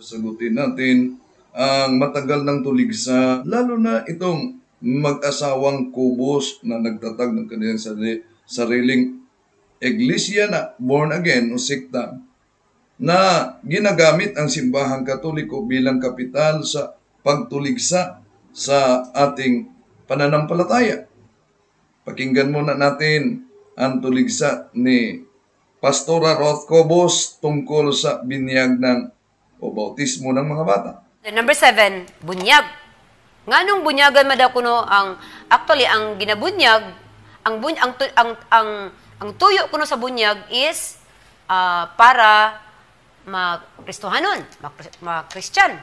Sagutin natin ang matagal ng tuligsa, lalo na itong mag-asawang kubos na nagtatag ng kanilang sariling iglesia na born again o sekta na ginagamit ang simbahang katoliko bilang kapital sa pagtuligsa sa ating pananampalataya. Pakinggan muna natin ang tuligsa ni Pastora Roth Cobos tungkol sa binyag ng o bautismo ng mga bata. Number 7, bunyag. Nganong bunyagan madaw kuno ang actually ang ginabunyag, ang tuyo kuno sa bunyag is para makristohanon, makristiyan.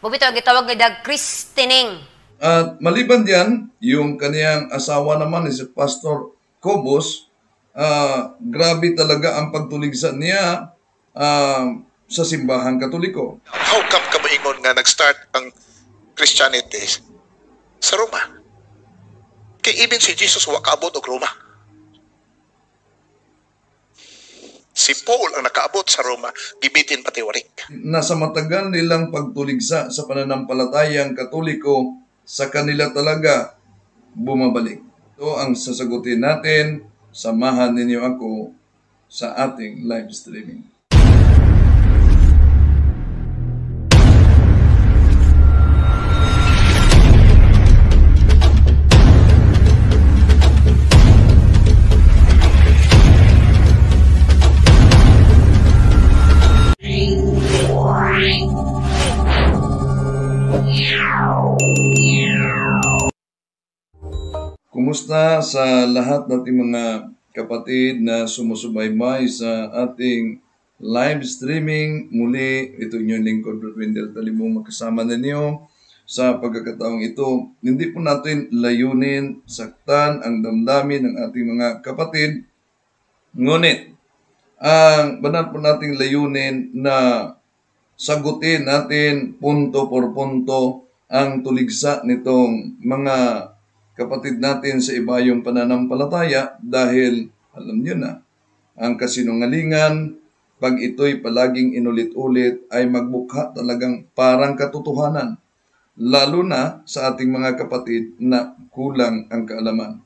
Bubito ang gitawag nga christening. At maliban diyan, yung kaniyang asawa naman si Pastor Cobos, grabe talaga ang pagtuligsa niya sa simbahang katoliko. How come ka maingon nga nag-start ang Christianity sa Roma? Kay even si Jesus wa kaabot og Roma. Si Paul ang nakaabot sa Roma, gibitin pati warik. Nasa matagal nilang pagtuligsa sa pananampalatayang katoliko, sa kanila talaga bumabalik. Ito ang sasagutin natin. Samahan ninyo ako sa ating live streaming. Kumusta sa lahat nating mga kapatid na sumusubaybay sa ating live streaming? Muli, ito inyong lingkod, Wendell Talibong, makasama ninyo sa pagkakataong ito. Hindi po natin layunin, saktan ang damdamin ng ating mga kapatid. Ngunit, ang banal po nating layunin na sagutin natin punto por punto ang tuligsa nitong mga kapatid natin sa ibayong pananampalataya dahil alam niyo na, ang kasinungalingan, pag ito'y palaging inulit-ulit ay magbukha talagang parang katotohanan, lalo na sa ating mga kapatid na kulang ang kaalaman.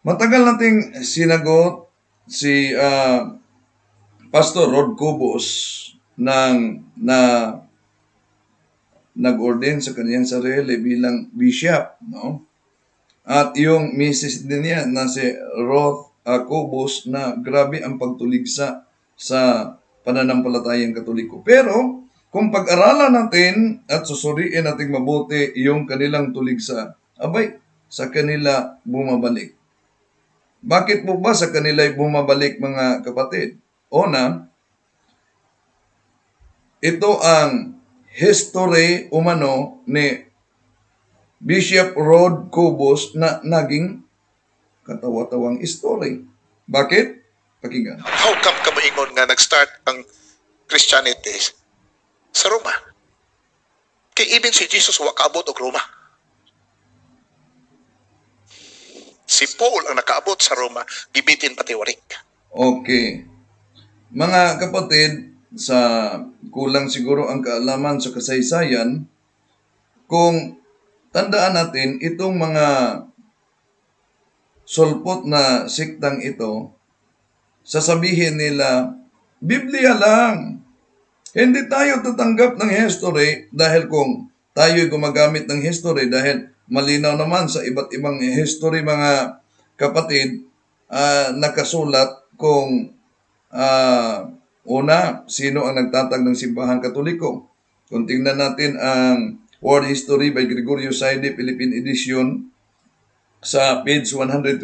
Matagal nating sinagot si Pastor Rod Cobos nag-ordain sa kaniyang sarili bilang bishop, no? At yung misis din niya na si Roth Cobos na grabe ang pagtuligsa sa pananampalatayang katoliko. Pero kung pag-aralan natin at susuriin natin mabuti yung kanilang tuligsa, abay, sa kanila bumabalik. Bakit po ba sa kanila bumabalik, mga kapatid? Una, ito ang history umano ni Bishop Rod Cobos na naging katawa-tawang story. Bakit? Pakinggan. How come ka maingon nga nag-start ang Christianity sa Roma? Kay even si Jesus wa kaabot og Roma. Si Paul ang nakaabot sa Roma, gibitin pati warik. Okay. Mga kapatid, sa kulang siguro ang kaalaman sa kasaysayan, kung tandaan natin, itong mga sulpot na siktang ito, sasabihin nila, Biblia lang. Hindi tayo tatanggap ng history dahil kung tayo'y gumagamit ng history dahil malinaw naman sa iba't ibang history, mga kapatid, nakasulat kung una, sino ang nagtatag ng simbahang katoliko. Kung tingnan natin ang World History by Gregorio Saide, Philippine Edition, sa page 127,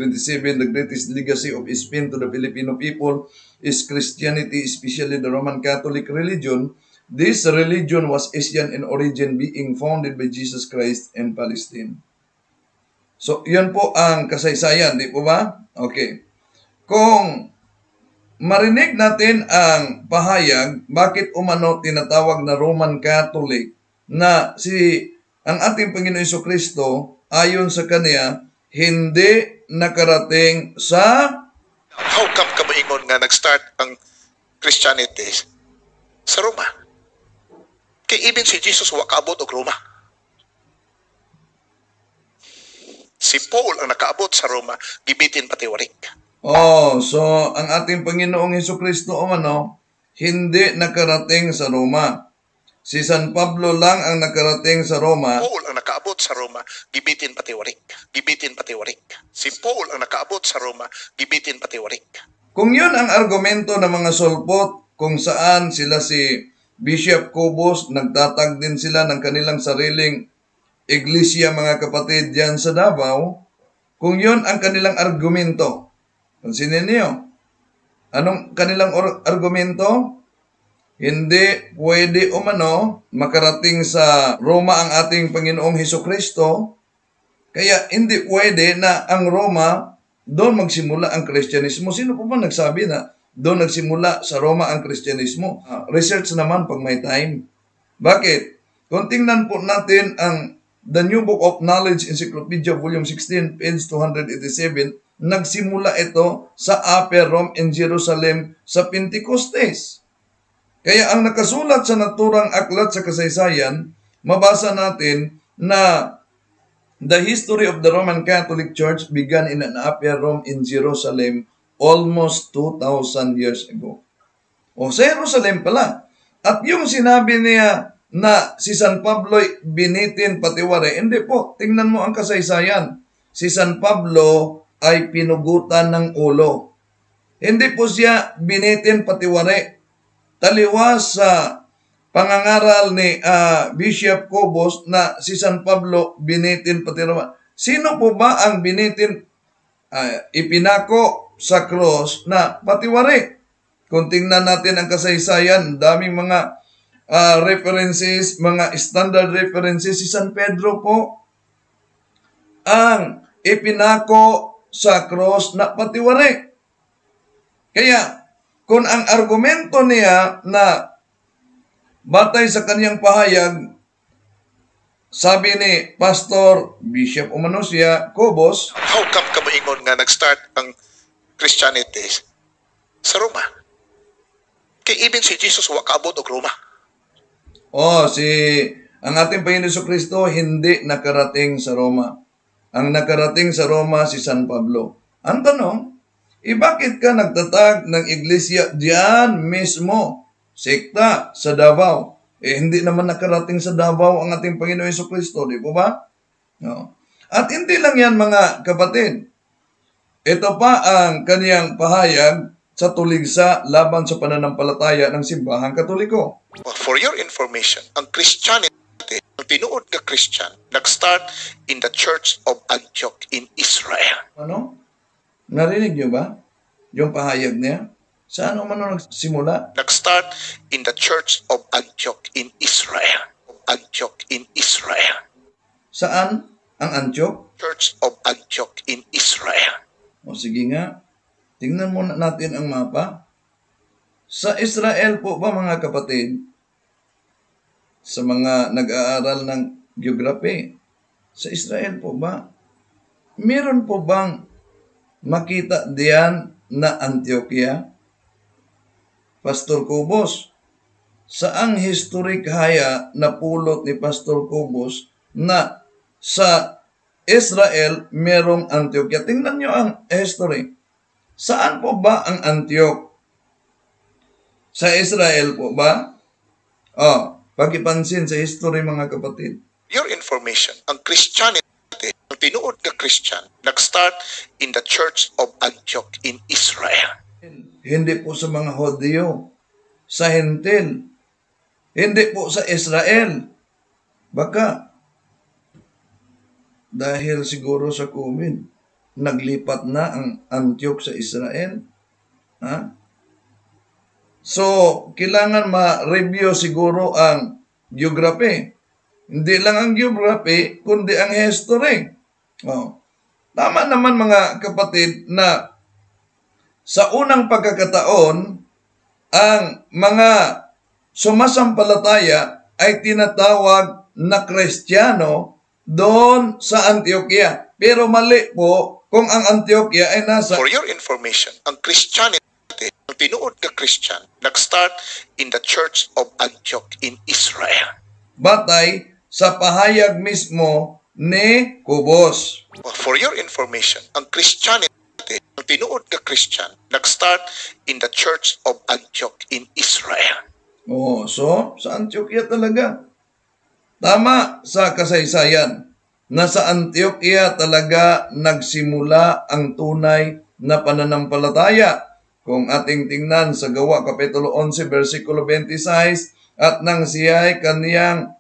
the greatest legacy of Spain to the Filipino people is Christianity, especially the Roman Catholic religion. This religion was Asian in origin, being founded by Jesus Christ in Palestine. So, yun po ang kasaysayan, di po ba? Okay. Kung marinig natin ang pahayag, bakit umano tinatawag na Roman Catholic, na ang ating Panginoon Jesucristo, ayon sa Kanya, hindi nakarating sa... How come ka maingon nga nag-start ang Christianity sa Roma? Kay even si Jesus wa kaabot og Roma. Si Paul ang nakaabot sa Roma, gibitin pati warik. Oh, so ang ating Panginoong Hesukristo hindi nakarating sa Roma. Si San Pablo lang ang nakarating sa Roma. Paul ang nakaabot sa Roma, gibitin pati warik. Gibitin pati warik. Si Paul ang nakaabot sa Roma, gibitin pati warik. Kung yun ang argumento ng mga sulpot, kung saan sila si Bishop Cobos, nagtatag din sila ng kanilang sariling iglesia, mga kapatid, diyan sa Davao, kung yun ang kanilang argumento, pansinin niyo, anong kanilang argumento? Hindi pwede makarating sa Roma ang ating Panginoong Hesukristo, kaya hindi pwede na ang Roma, doon magsimula ang Kristyanismo. Sino po ba nagsabi na doon nagsimula sa Roma ang Kristyanismo? Research naman pag may time. Bakit? Kung tingnan po natin ang The New Book of Knowledge Encyclopedia, Volume 16, page 287, nagsimula ito sa Upper Rome in Jerusalem sa Pentecostes. Kaya ang nakasulat sa naturang aklat sa kasaysayan, mabasa natin na the history of the Roman Catholic Church began in an Upper Rome in Jerusalem almost 2,000 years ago. O sa Jerusalem pala. At yung sinabi niya na si San Pablo binitin patiwari, hindi po. Tingnan mo ang kasaysayan. Si San Pablo ay pinugutan ng ulo. Hindi po siya binitin patiwari. Taliwas sa pangangaral ni Bishop Cobos na si San Pablo binitin patiwari. Sino po ba ang binitin ipinako sa cross na patiwari? Kung tingnan natin ang kasaysayan, daming mga references, mga standard references. Si San Pedro po ang ipinako sa cross na patiwari. Kaya, kung ang argumento niya na batay sa kanyang pahayag, sabi ni Pastor Bishop Umanusia Cobos, How come ka maingon nga nag-start ang Christianity sa Roma? Kay even si Jesus wa kaabot og Roma. Ang ating Panginoon Jesucristo hindi nakarating sa Roma. Ang nakarating sa Roma si San Pablo. Ang tanong, bakit ka nagtatag ng iglesia diyan mismo, sekta sa Davao? Hindi naman nakarating sa Davao ang ating Panginoon Jesucristo, di po ba? No. At hindi lang yan, mga kapatid. Ito pa ang kaniyang pahayag sa tuligsa laban sa pananampalataya ng simbahang Katoliko. Well, for your information, ang Christianity, ang tinuod na Christian, nag-start in the Church of Antioch in Israel. Narinig niyo ba yung pahayag niya? Saan nagsimula? Nag-start in the Church of Antioch in Israel. Antioch in Israel. Saan ang Antioch? Church of Antioch in Israel. Sige nga. Tingnan muna natin ang mapa. Sa Israel po ba, mga kapatid, sa mga nag-aaral ng geography, sa Israel po ba, meron po bang makita diyan na Antioquia? Pastor Cobos, saang historic haya na pulot ni Pastor Cobos na sa Israel merong Antioquia? Tingnan nyo ang history. Saan po ba ang Antioch? Sa Israel po ba? Pakipansin sa history, mga kapatid. Your information, ang Christianity, ang tinuod na Christian, nag-start in the Church of Antioch in Israel. Hindi po sa mga Hodyo, sa Hentil, hindi po sa Israel. Baka, dahil siguro sa COVID, naglipat na ang Antioch sa Israel. So, kailangan ma-review siguro ang geography. Hindi lang ang geography, kundi ang history. Tama naman, mga kapatid, na sa unang pagkakataon, ang mga sumasampalataya ay tinatawag na Kristiyano doon sa Antioquia. Pero mali po kung ang Antioquia ay nasa... For your information, ang Christianity, ang tinuod na Christian, nag-start in the Church of Antioch in Israel. batay sa pahayag mismo ni Kubos. For your information, ang Christianity, ang tinuod nga Christian, nag-start in the Church of Antioch in Israel. Oh, so sa Antioquia talaga. Tama sa kasaysayan na sa Antioquia talaga nagsimula ang tunay na pananampalataya. Kung ating tingnan sa Gawa Kapitulo 11, versikulo 26, at nang siya ay kaniyang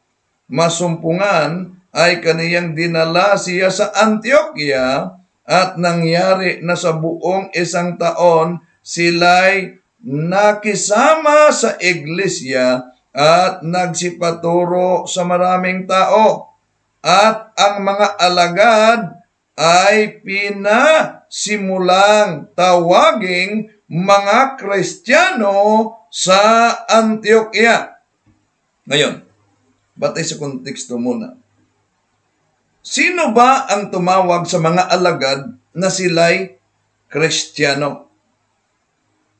masumpungan, ay kaniyang dinala siya sa Antioquia, at nangyari na sa buong 1 taon, sila'y nakisama sa iglesia at nagsipaturo sa maraming tao. At ang mga alagad ay pinasimulang tawaging mga Kristiyano sa Antioquia. Ngayon, batay sa konteksto muna. Sino ba ang tumawag sa mga alagad na sila'y Kristiyano?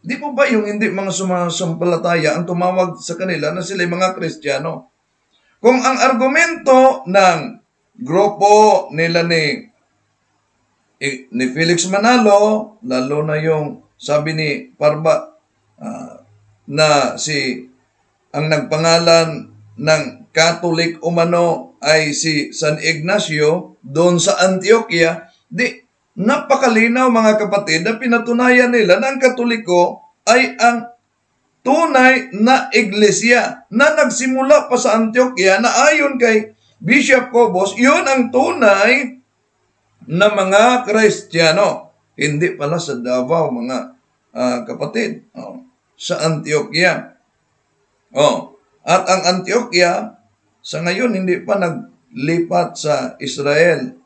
Di po ba yung hindi mga sumasampalataya ang tumawag sa kanila na sila'y mga Kristiyano? Kung ang argumento ng grupo nila ni Felix Manalo, lalo na yung sabi ni Parba na ang nagpangalan ng Catholic umano ay si San Ignacio doon sa Antioquia, napakalinaw mga kapatid na pinatunayan nila na ang Katoliko ay ang tunay na iglesia na nagsimula pa sa Antioquia na ayon kay Bishop Cobos, yun ang tunay na mga Kristiyano. Hindi pala sa Davao, mga kapatid. Sa Antioquia. At ang Antioquia, sa ngayon, hindi pa naglipat sa Israel.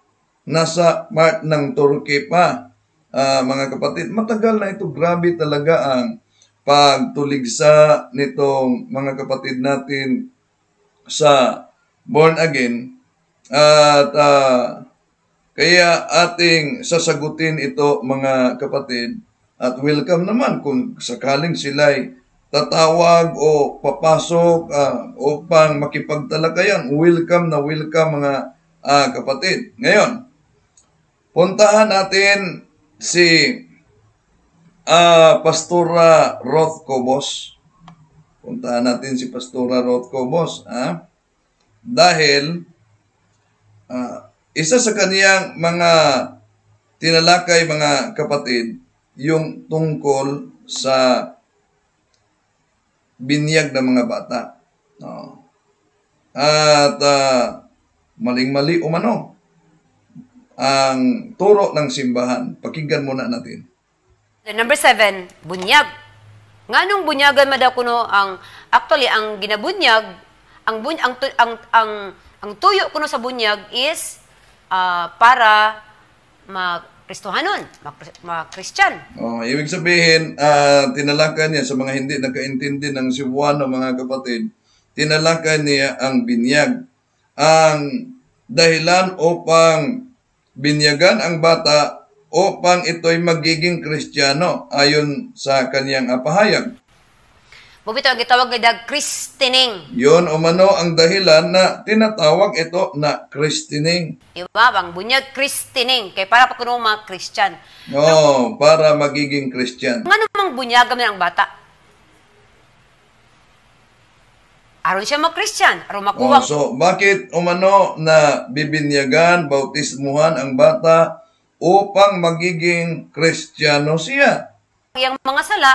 Nasa part ng Turkey pa, mga kapatid. Matagal na ito. Grabe talaga ang pagtuligsa nitong mga kapatid natin sa born again. At kaya ating sasagutin ito, mga kapatid. At welcome naman kung sakaling sila'y tatawag o papasok upang makipagtalakayan. Welcome na welcome, mga kapatid. Ngayon, puntahan natin si Pastora Roth Cobos. Puntahan natin si Pastora Roth Cobos. Dahil isa sa kaniyang mga tinalakay, mga kapatid, yung tungkol sa binyag ng mga bata. At maling-mali umano ang turo ng simbahan. Pakinggan muna natin. Number 7, bunyag. Nganong bunyagan madaw kuno ang actually ang ginabunyag, ang tuyo kuno sa bunyag is para Kristohanon, mga Christian. Ibig sabihin, tinalakan niya sa mga hindi nakaintindi ng Cebuano, mga kapatid, tinalakan niya ang binyag. Ang dahilan upang binyagan ang bata upang ito'y magiging Kristiyano ayon sa kaniyang pahayag. Bubito ang gitawag nga christening. Yun umano ang dahilan na tinatawag ito na christening. Diba? Ang bunyag christening. Kaya para pa kuno mga Christian. Para magiging Christian. Nga namang bunyagan na ang bata? Aron siya mga Christian. Aron makuha. So, bakit umano na bibinyagan, bautismuhan ang bata upang magiging Kristiyano siya? Yang mga sala,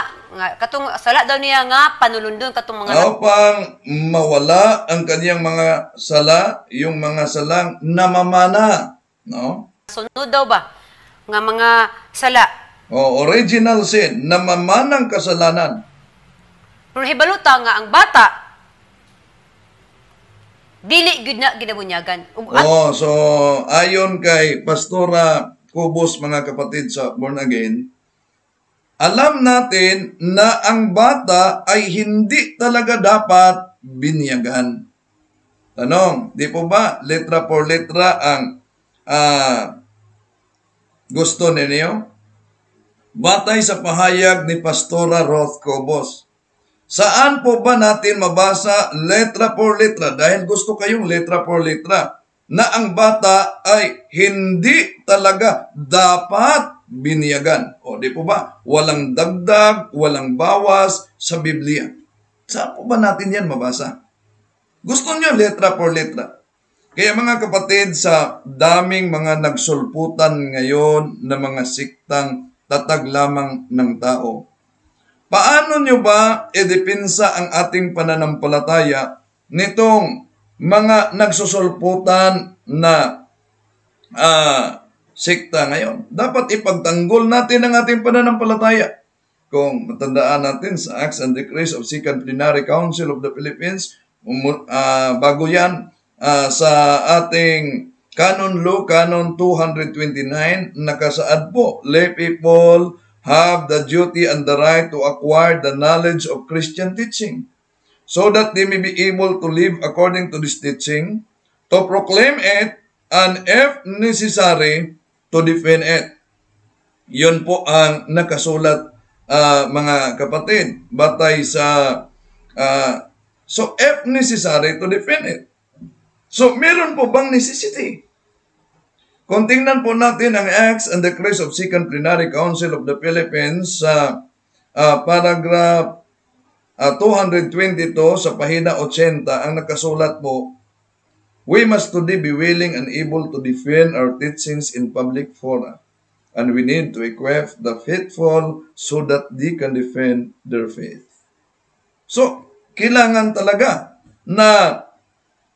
katong sala daw niya nga panulundon katong mga upang mawala ang kaniyang mga sala, yung mga salang namamana, no? Sunod daw ba nga mga sala? Original sin, namamanang kasalanan. Pero hibaluta nga ang bata dili gud na ginabunyagan. So ayon kay Pastora Cobos, mga kapatid sa Born Again, alam natin na ang bata ay hindi talaga dapat binyagan. Tanong, di po ba letra por letra ang gusto ninyo? Batay sa pahayag ni Pastora Roth Cobos, Saan po ba natin mabasa letra por letra? Dahil gusto kayong letra por letra na ang bata ay hindi talaga dapat biniyagan. O di po ba? Walang dagdag, walang bawas sa Biblia. Saan po ba natin yan mabasa? Gusto nyo letra por letra. Kaya mga kapatid, sa daming mga nagsulputan ngayon na mga siktang tatag lamang ng tao, paano nyo ba edepensa ang ating pananampalataya nitong mga nagsusulputan na sekta ngayon? Dapat ipagtanggol natin ang ating pananampalataya. Kung matandaan natin sa Acts and Decrees of Second Plenary Council of the Philippines, bago yan, sa ating Canon Law, Canon 229, nakasaad po, lay people have the duty and the right to acquire the knowledge of Christian teaching, so that they may be able to live according to this teaching, to proclaim it, and if necessary, to defend it. Yun po ang nakasulat, mga kapatid, batay sa, so if necessary, to defend it. So, meron po bang necessity? Kung tingnan po natin ang Acts and Decrees of Second Plenary Council of the Philippines sa paragraph 222 sa pahina 80, ang nakasulat po, we must today be willing and able to defend our teachings in public fora, and we need to equip the faithful so that they can defend their faith. So, kailangan talaga na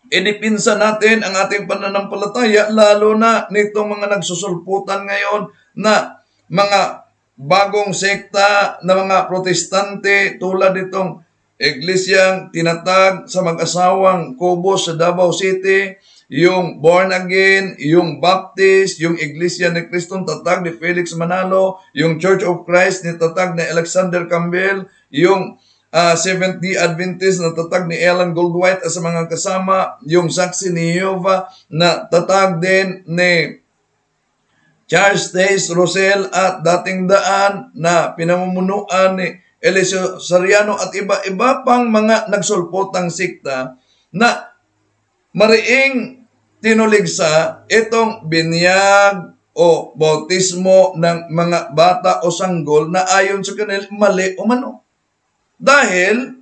idipinsa natin ang ating pananampalataya, lalo na nitong mga nagsusulputan ngayon na mga bagong sekta na mga protestante tulad nitong iglesyang tinatag sa mag-asawang Kubo sa Davao City, yung Born Again, yung Baptist, yung Iglesia ni Kristong tatag ni Felix Manalo, yung Church of Christ ni tatag ni Alexander Campbell, yung Seventh-day Adventist na tatag ni Ellen Goldwhite at sa mga kasama, yung Saksi ni Jehovah na tatag din ni Charles Taze Russell at dating daan na pinamumunuan ni Eliseo Sariano at iba-iba pang mga nagsulpotang sikta na mariing tinuligsa itong binyag o bautismo ng mga bata o sanggol na ayon sa kanila mali o mano. Dahil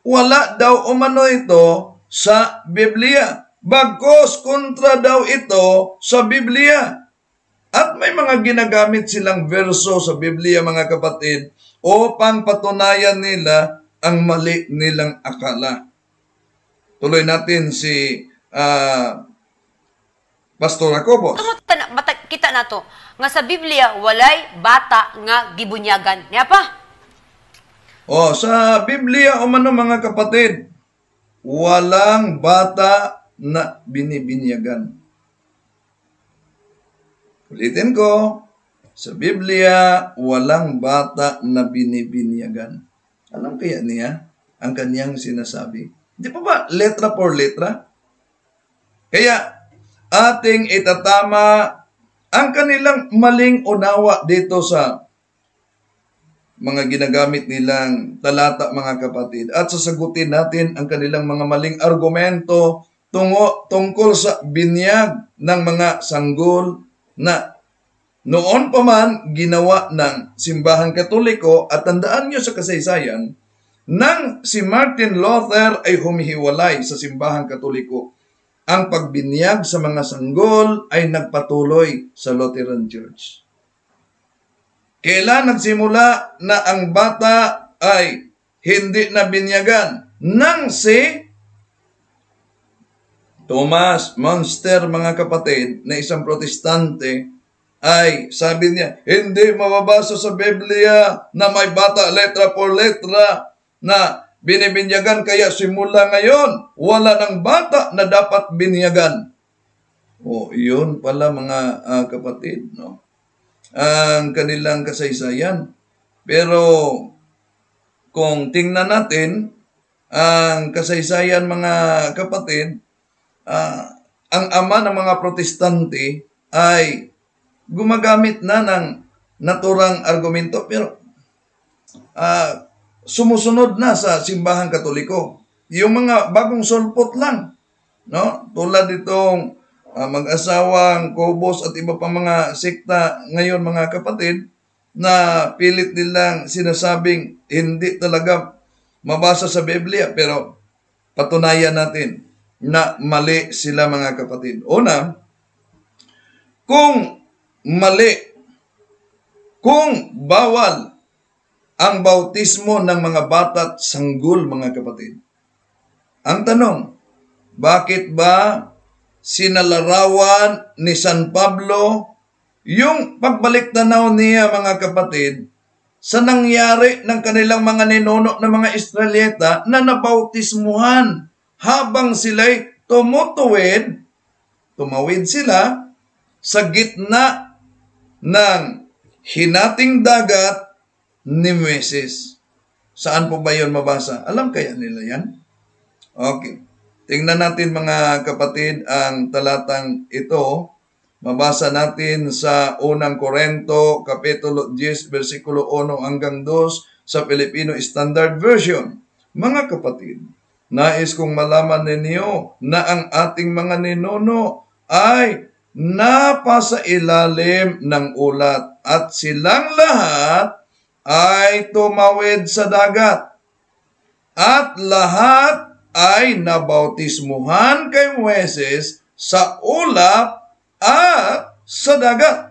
wala daw umano ito sa Biblia. Bagkus kontra daw ito sa Biblia. At may mga ginagamit silang verso sa Biblia, mga kapatid, upang patunayan nila ang mali nilang akala. Tuloy natin si Pastor Jacobo. Kita na to, nga sa Biblia, walay bata nga gibunyagan. Niya pa? Sa Biblia umano, mga kapatid, walang bata na binibinyagan. Ulitin ko, sa Biblia, walang bata na binibinyagan. Alam kaya niya ang kanyang sinasabi? Di pa ba letra por letra? Kaya ating itatama ang kanilang maling unawa dito sa mga ginagamit nilang talata, mga kapatid, at sasagutin natin ang kanilang mga maling argumento tungkol sa binyag ng mga sanggol na noon pa man ginawa ng simbahang Katoliko. At tandaan nyo sa kasaysayan, nang si Martin Luther ay humihiwalay sa simbahang Katoliko, ang pagbinyag sa mga sanggol ay nagpatuloy sa Lutheran Church. Kailan nagsimula na ang bata ay hindi na binyagan? Nang si Thomas Monster, mga kapatid, na isang protestante, ay sabi niya, hindi mababasa sa Biblia na may bata letra por letra na binibinyagan, kaya simula ngayon, wala ng bata na dapat binyagan. Yun pala, mga kapatid, no? Ang kanilang kasaysayan. Pero kung tingnan natin ang kasaysayan, mga kapatid, ang ama ng mga protestante ay gumagamit na ng naturang argumento. Pero sumusunod na sa simbahang Katoliko. Yung mga bagong sulpot lang, no? Tulad itong mag-asawang Cobos at iba pa mga sekta ngayon, mga kapatid, na pilit nilang sinasabing hindi talaga mabasa sa Biblia, pero patunayan natin na mali sila, mga kapatid. Una, kung mali, kung bawal ang bautismo ng mga bata't sanggol, mga kapatid. Ang tanong, bakit ba sinalarawan ni San Pablo yung pagbalik tanaw niya, mga kapatid, sa nangyari ng kanilang mga ninuno ng mga Israelita na nabautismuhan habang sila'y tumawid sila sa gitna ng hinating dagat ni Moises. Saan po ba yun mabasa? Alam kaya nila yan? Okay. Tingnan natin, mga kapatid, ang talatang ito. Mabasa natin sa unang Korinto, Kapitulo 10, versikulo 1 hanggang 2 sa Filipino Standard Version. Mga kapatid, nais kong malaman ninyo na ang ating mga ninuno ay napasa ilalim ng ulat at silang lahat ay tumawid sa dagat at lahat ay nabautismuhan kay Moises sa ulap at sa dagat.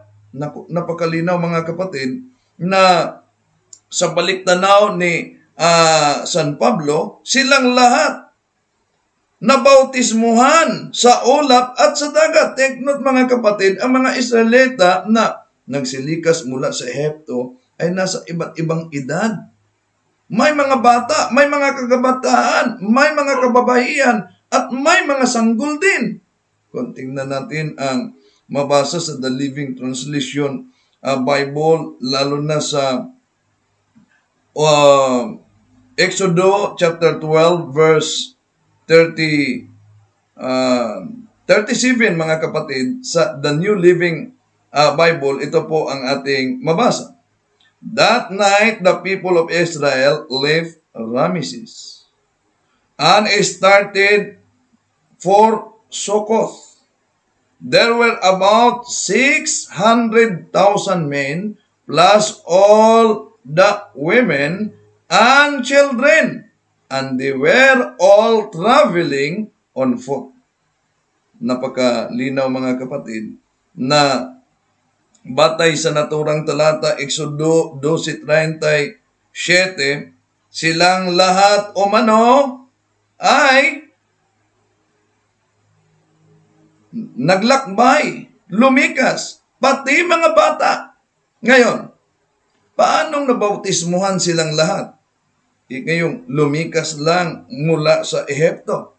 Napakalinaw, mga kapatid, na sa baliktanaw ni San Pablo, silang lahat nabautismuhan sa ulap at sa dagat. Take note, mga kapatid, ang mga Israelita na nagsilikas mula sa Ehipto ay nasa iba't ibang edad. May mga bata, may mga kagabataan, may mga kababaihan, at may mga sanggol din. Kung tingnan natin ang mabasa sa The Living Translation Bible, lalo na sa Exodus chapter 12 verse 37, mga kapatid, sa The New Living Bible, ito po ang ating mabasa. That night, the people of Israel left Ramesses and started for Succoth. There were about 600,000 men, plus all the women and children, and they were all traveling on foot. Napakalinaw, mga kapatid, na batay sa naturang talata, Exodo 12:37, silang lahat umano ay naglakbay, lumikas, pati mga bata. Ngayon, paanong nabautismuhan silang lahat? Ngayong lumikas lang mula sa Ehipto.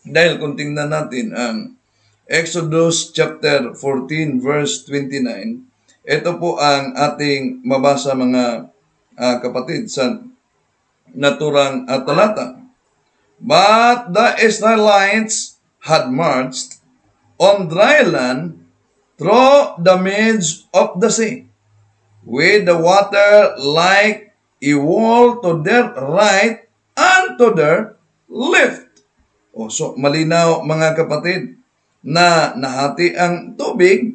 Dahil kung tingnan natin ang Exodus chapter 14 verse 29, ito po ang ating mabasa, mga kapatid, sa naturang talata. But the Israelites had marched on dry land through the midst of the sea, with the water like a wall to their right and to their left. So malinaw, mga kapatid, na nahati ang tubig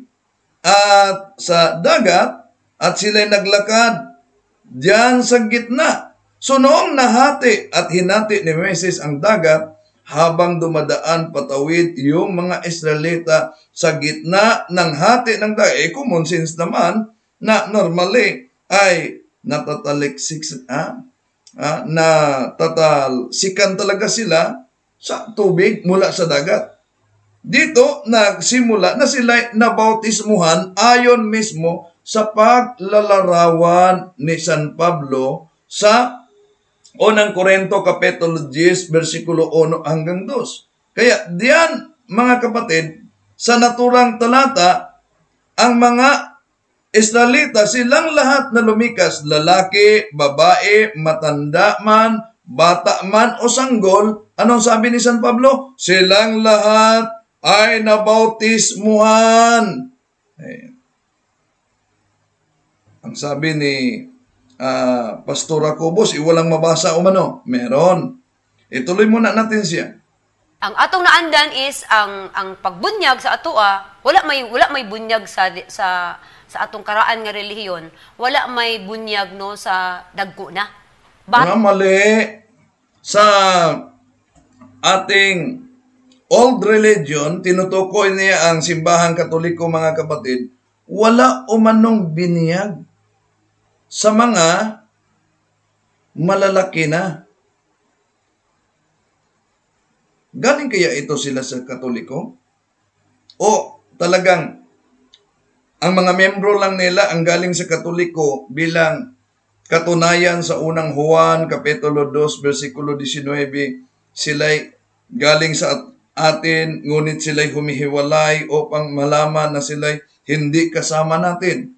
at sa dagat at sila'y naglakad diyan sa gitna. So noong nahati at hinati ni Moises ang dagat, habang dumadaan patawid yung mga Israelita sa gitna ng hati ng dagat, common sense naman na normally ay natatalsikan talaga sila sa tubig mula sa dagat. Dito nagsimula na sila nabautismuhan ayon mismo sa paglalarawan ni San Pablo sa unang Korinto Kapitulo 10 versikulo 1 hanggang 2. Kaya diyan, mga kapatid, sa naturang talata, ang mga Israelita, silang lahat na lumikas, lalaki, babae, matanda man, bata man o sanggol. Anong sabi ni San Pablo? Silang lahat ay nabautismuhan. Ang sabi ni Pastora Cobos, walang mabasa o mano? Meron. Ituloy muna natin siya. Ang atong naandan is ang pagbunyag sa atoa, wala may bunyag sa atong karaan nga relihiyon, wala may bunyag no sa dagko na. Nga mali. Sa ating old religion, tinutukoy niya ang simbahang Katoliko, mga kapatid, wala umanong biniyag sa mga malalaki na. Galing kaya ito sila sa Katoliko? O talagang ang mga membro lang nila ang galing sa Katoliko bilang katunayan sa unang Juan, Kapitulo 2, versikulo 19, sila'y galing sa atin, ngunit sila'y humihiwalay upang malaman na sila'y hindi kasama natin.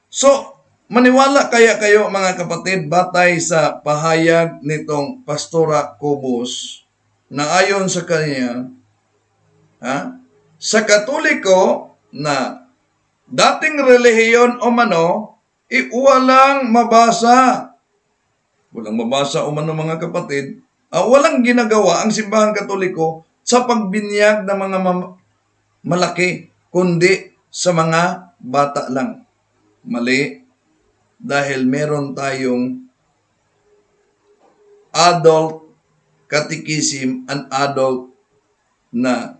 So, maniwala kaya kayo, mga kapatid, batay sa pahayag nitong Pastora Cobos, na ayon sa kanya, sa Katoliko na dating relihiyon o mano, walang mabasa. Walang mabasa o mano, mga kapatid. Walang ginagawa ang simbahang Katoliko sa pagbinyag ng mga malaki, kundi sa mga bata lang. Mali. Dahil meron tayong adult catechism and adult na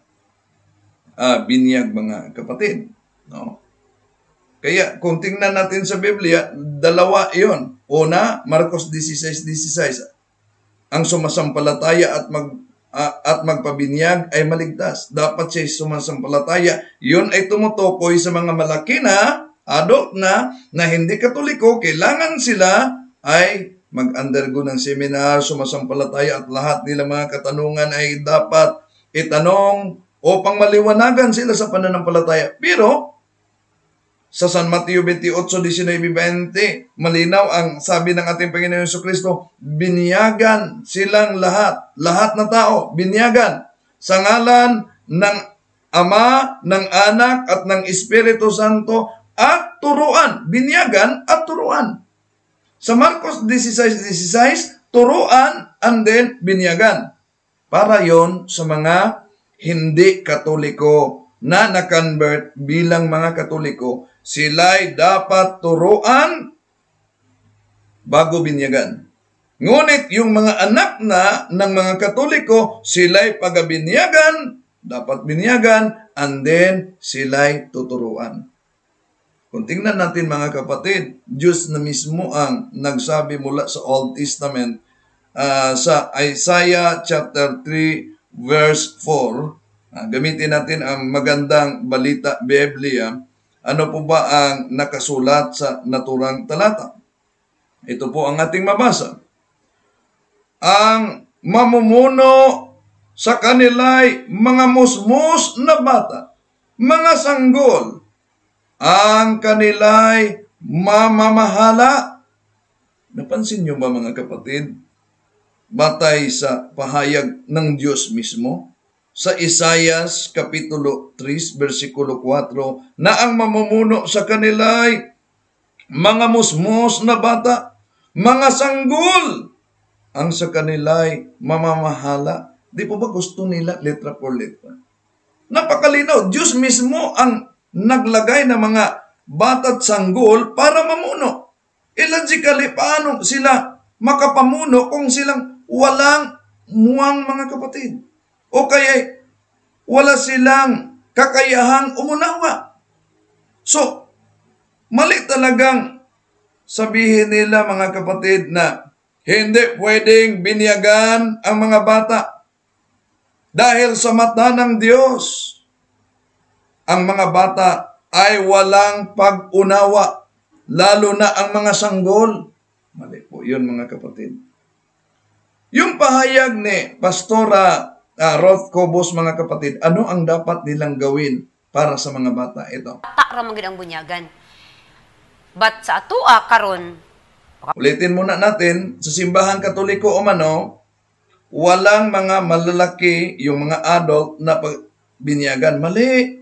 binyag, mga kapatid. No? Kaya kung tingnan natin sa Biblia, dalawa yon. Una, Marcos 16:16. Ang sumasampalataya at magpabinyag ay maligtas. Dapat siya sumasampalataya. Yun ay tumutukoy sa mga malaki na, adult na hindi Katoliko. Kailangan sila ay mag-undergo ng seminar, sumasampalataya, at lahat nila mga katanungan ay dapat itanong upang maliwanagan sila sa pananampalataya. Pero sa San Mateo 28:19-20, malinaw ang sabi ng ating Panginoon Jesucristo, binyagan silang lahat na tao, binyagan sa ngalan ng Ama, ng Anak, at ng Espiritu Santo, at turuan. Binyagan at turuan. Sa Marcos 16:16, turuan and then binyagan. Para yon sa mga hindi Katoliko na na-convert bilang mga Katoliko, sila'y dapat turuan bago binyagan. Ngunit yung mga anak na ng mga Katoliko, sila'y pagabinyagan, dapat binyagan, and then sila'y tuturuan. Kung tingnan natin, mga kapatid, Diyos na mismo ang nagsabi mula sa Old Testament, sa Isaiah chapter 3 verse 4, gamitin natin ang magandang balita Biblia. Ano po ba ang nakasulat sa naturang talata? Ito po ang ating mabasa. Ang mamumuno sa kanila'y mga musmus na bata, mga sanggol, ang kanila'y mamamahala. Napansin niyo ba, mga kapatid? Batay sa pahayag ng Diyos mismo, sa Isaias Kapitulo 3, versikulo 4, na ang mamumuno sa kanila'y mga musmos na bata, mga sanggol, ang sa kanila'y mamamahala. Di po ba gusto nila letra por letra? Napakalinaw, Diyos mismo ang naglagay ng mga bata't sanggol para mamuno. Logically, paano sila makapamuno kung silang walang muwang, mga kapatid? O kaya wala silang kakayahang umunawa. So, mali talagang sabihin nila, mga kapatid, na hindi pwedeng binyagan ang mga bata. Dahil sa mata ng Diyos, ang mga bata ay walang pag-unawa, lalo na ang mga sanggol. Mali po yun, mga kapatid. Yung pahayag ni Pastora Ruth Cobos, mga kapatid, ano ang dapat nilang gawin para sa mga bata? Ito. Takra magid ang bunyagan. But sa atoa karon, ulitin muna natin, sa simbahang Katoliko o mano, walang mga malalaki, yung mga adult na binyagan. Mali.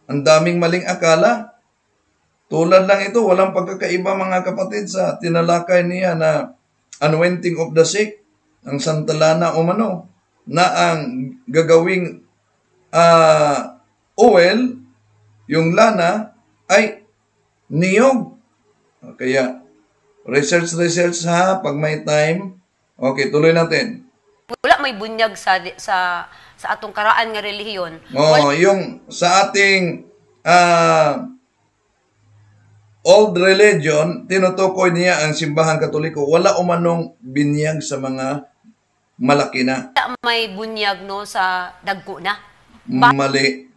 Ang daming maling akala. Tulad lang ito, walang pagkakaiba mga kapatid sa tinalakay niya na anointing of the sick, ang santalana umano, na ang gagawing oil, yung lana, ay niyog. Kaya, research ha, pag may time. Okay, tuloy natin. Wala may bunyag sa atong karaan nga relihiyon. Yung sa ating old religion, tinutukoy niya ang simbahang Katoliko, wala umanong binyag sa mga malaki na. Wala may bunyag no sa dagko na. Mali.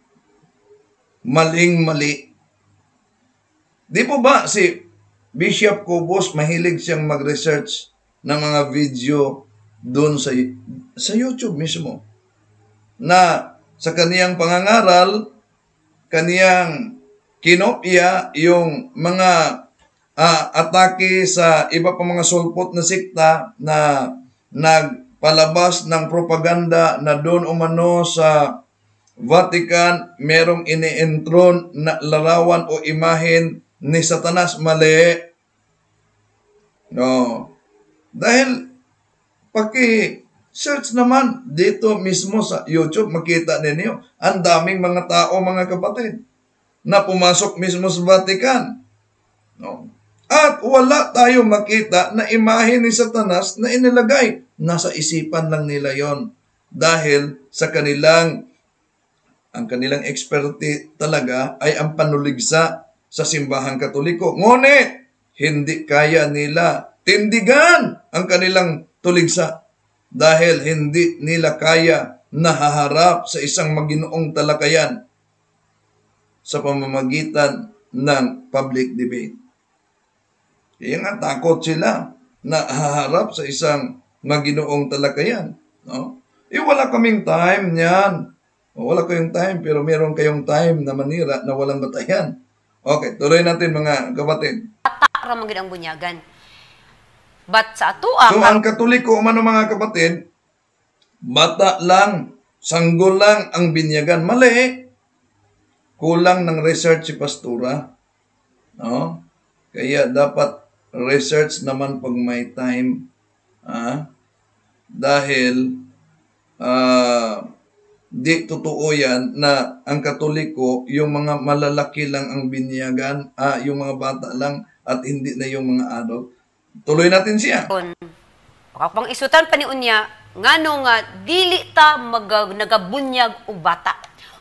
Maling-mali. Di po ba si Bishop Cobos mahilig siyang mag-research ng mga video doon sa YouTube mismo, na sa kaniyang pangangaral, kaniyang kinopya yung mga atake sa iba pa mga sulpot na sikta na nagpalabas ng propaganda na doon umano sa Vatican merong ini-entron na larawan o imahen ni Satanas. Mali. No. Dahil paki-search naman dito mismo sa YouTube, makita ninyo ang daming mga tao, mga kapatid, na pumasok mismo sa Vatican. No. At wala tayo makita na imahe ni Satanas na inilagay. Nasa isipan lang nila yon, dahil sa ang kanilang expertise talaga ay ang panuligsa sa simbahang Katoliko. Ngunit, hindi kaya nila tindigan ang kanilang tuligsa dahil hindi nila kaya nahaharap sa isang maginoong talakayan sa pamamagitan ng public debate. Kaya nga takot sila na haharap sa isang maginoong talakayan. No? Wala kaming time niyan. Wala kayong time, pero meron kayong time na manira na walang batayan. Okay, tuloy natin mga kapatid. Bata ra man gid ang bunyagan. But sa atoa, so ang Katoliko umano mga kapatid, bata lang, sanggol lang ang binyagan. Mali. Kulang ng research si pastora. No? Kaya dapat research naman pag may time. Dahil di totoo yan na ang Katoliko, yung mga malalaki lang ang binyagan, yung mga bata lang at hindi na yung mga adult. Tuloy natin siya. Pang isutan pa ni unya, ngano nga dili ta nagabunyag og bata.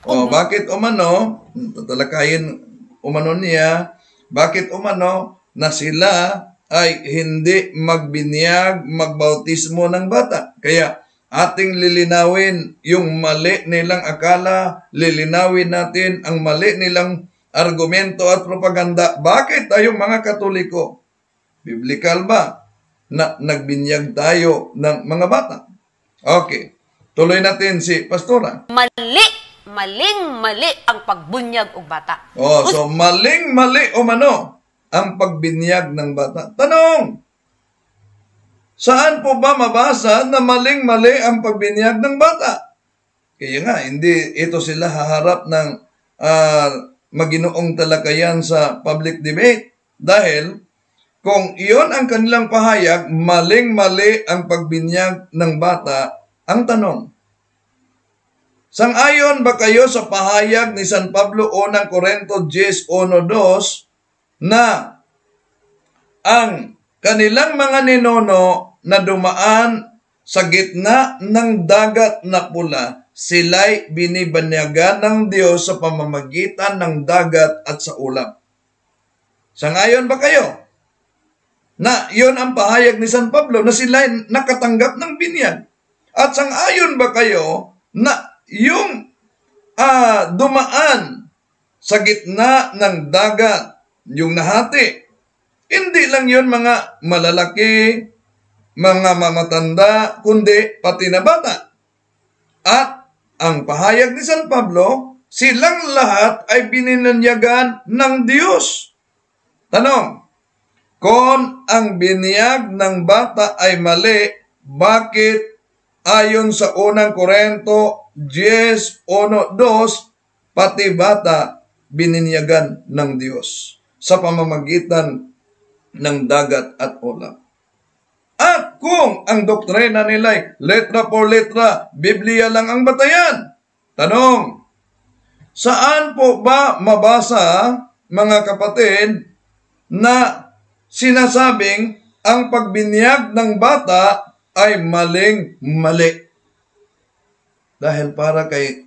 Bakit umano, tatalakayin umano niya, bakit umano na sila ay hindi magbinyag, magbautismo ng bata? Kaya ating lilinawin yung mali nilang akala, lilinawin natin ang mali nilang argumento at propaganda. Bakit tayong mga Katoliko, biblical ba na nagbinyag tayo ng mga bata? Okay, tuloy natin si pastora. Maling-mali ang pagbunyag og bata. So maling-mali umano ang pagbinyag ng bata. Tanong, saan po ba mabasa na maling-mali ang pagbinyag ng bata? Kaya nga, hindi ito sila haharap ng maginoong talakayan sa public debate. Dahil, kung iyon ang kanilang pahayag, maling-mali ang pagbinyag ng bata, ang tanong, sang-ayon ba kayo sa pahayag ni San Pablo 1 Corinto 10:1-2 na ang kanilang mga ninuno na dumaan sa gitna ng dagat na pula, sila'y binibanyagan ng Diyos sa pamamagitan ng dagat at sa ulap? Sangayon ba kayo na yon ang pahayag ni San Pablo na sila'y nakatanggap ng binyag? At sangayon ba kayo na yung dumaan sa gitna ng dagat, yung nahati, hindi lang yun mga malalaki, mga mamatanda, kundi pati na bata. At ang pahayag ni San Pablo, silang lahat ay bininanyagan ng Diyos. Tanong, kung ang binyag ng bata ay mali, bakit ayon sa 1 Corinto 10:1-2, pati bata bininyagan ng Diyos? sa pamamagitan ng dagat at ulap. At kung ang doktrina nila ay letra por letra, Biblia lang ang batayan. Tanong, saan po ba mabasa, mga kapatid, na sinasabing ang pagbinyag ng bata ay maling-mali? Dahil para kay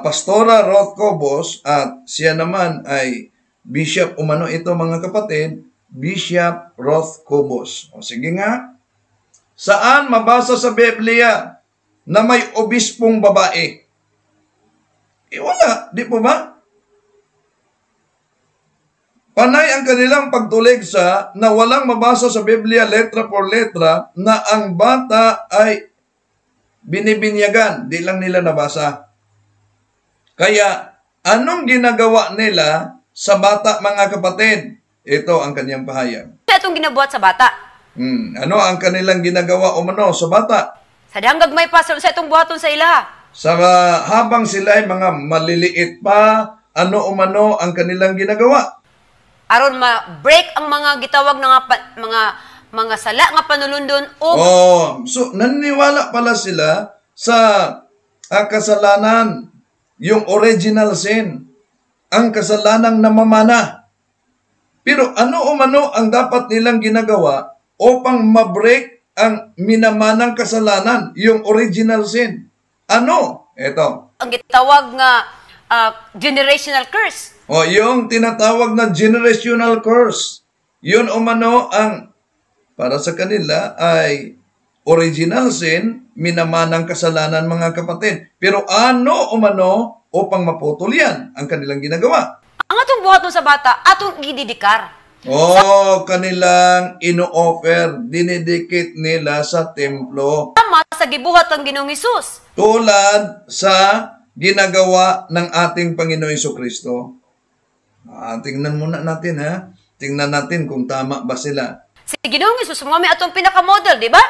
Pastora Ruth Cobos, at siya naman ay Bishop umano ito, mga kapatid, Bishop Ruth Cobos. O sige nga, saan mabasa sa Biblia na may obispong babae? Wala, di po ba? Panay ang kanilang pagtuligsa na walang mabasa sa Biblia letra por letra na ang bata ay binibinyagan. Di lang nila nabasa. Kaya, anong ginagawa nila sa bata, mga kapatid? Ito ang kanyang pahayag. Ano itong ginabuhat sa bata? Ano ang kanilang ginagawa sa bata? Sa danggag may pasal sa itong buhaton sa ilaha. Habang sila ay mga maliliit pa, ano ang kanilang ginagawa? Aron ma-break ang mga gitawag na mga sala nga panulundon o So naniniwala pala sila sa kasalanan, yung original sin, ang kasalanang namamana. Pero ano ang dapat nilang ginagawa upang ma-break ang minamanang kasalanan, yung original sin? Ano? Ito. ang gitawag nga generational curse. Yung tinatawag na generational curse. Yun ang para sa kanila ay original sin, minamanang kasalanan, mga kapatid. Pero ano upang maputol yan ang kanilang ginagawa? Ang atong buhaton sa bata, atong gididikar. Kanilang ino-offer, dinidikit nila sa templo. Tama sa gibuhat ang Ginoong Hesus. Tulad sa ginagawa ng ating Panginoon Jesucristo. Tingnan muna natin, ha? Tingnan natin kung tama ba sila. Si Ginoong Hesus, mga atong pinaka-model, di ba?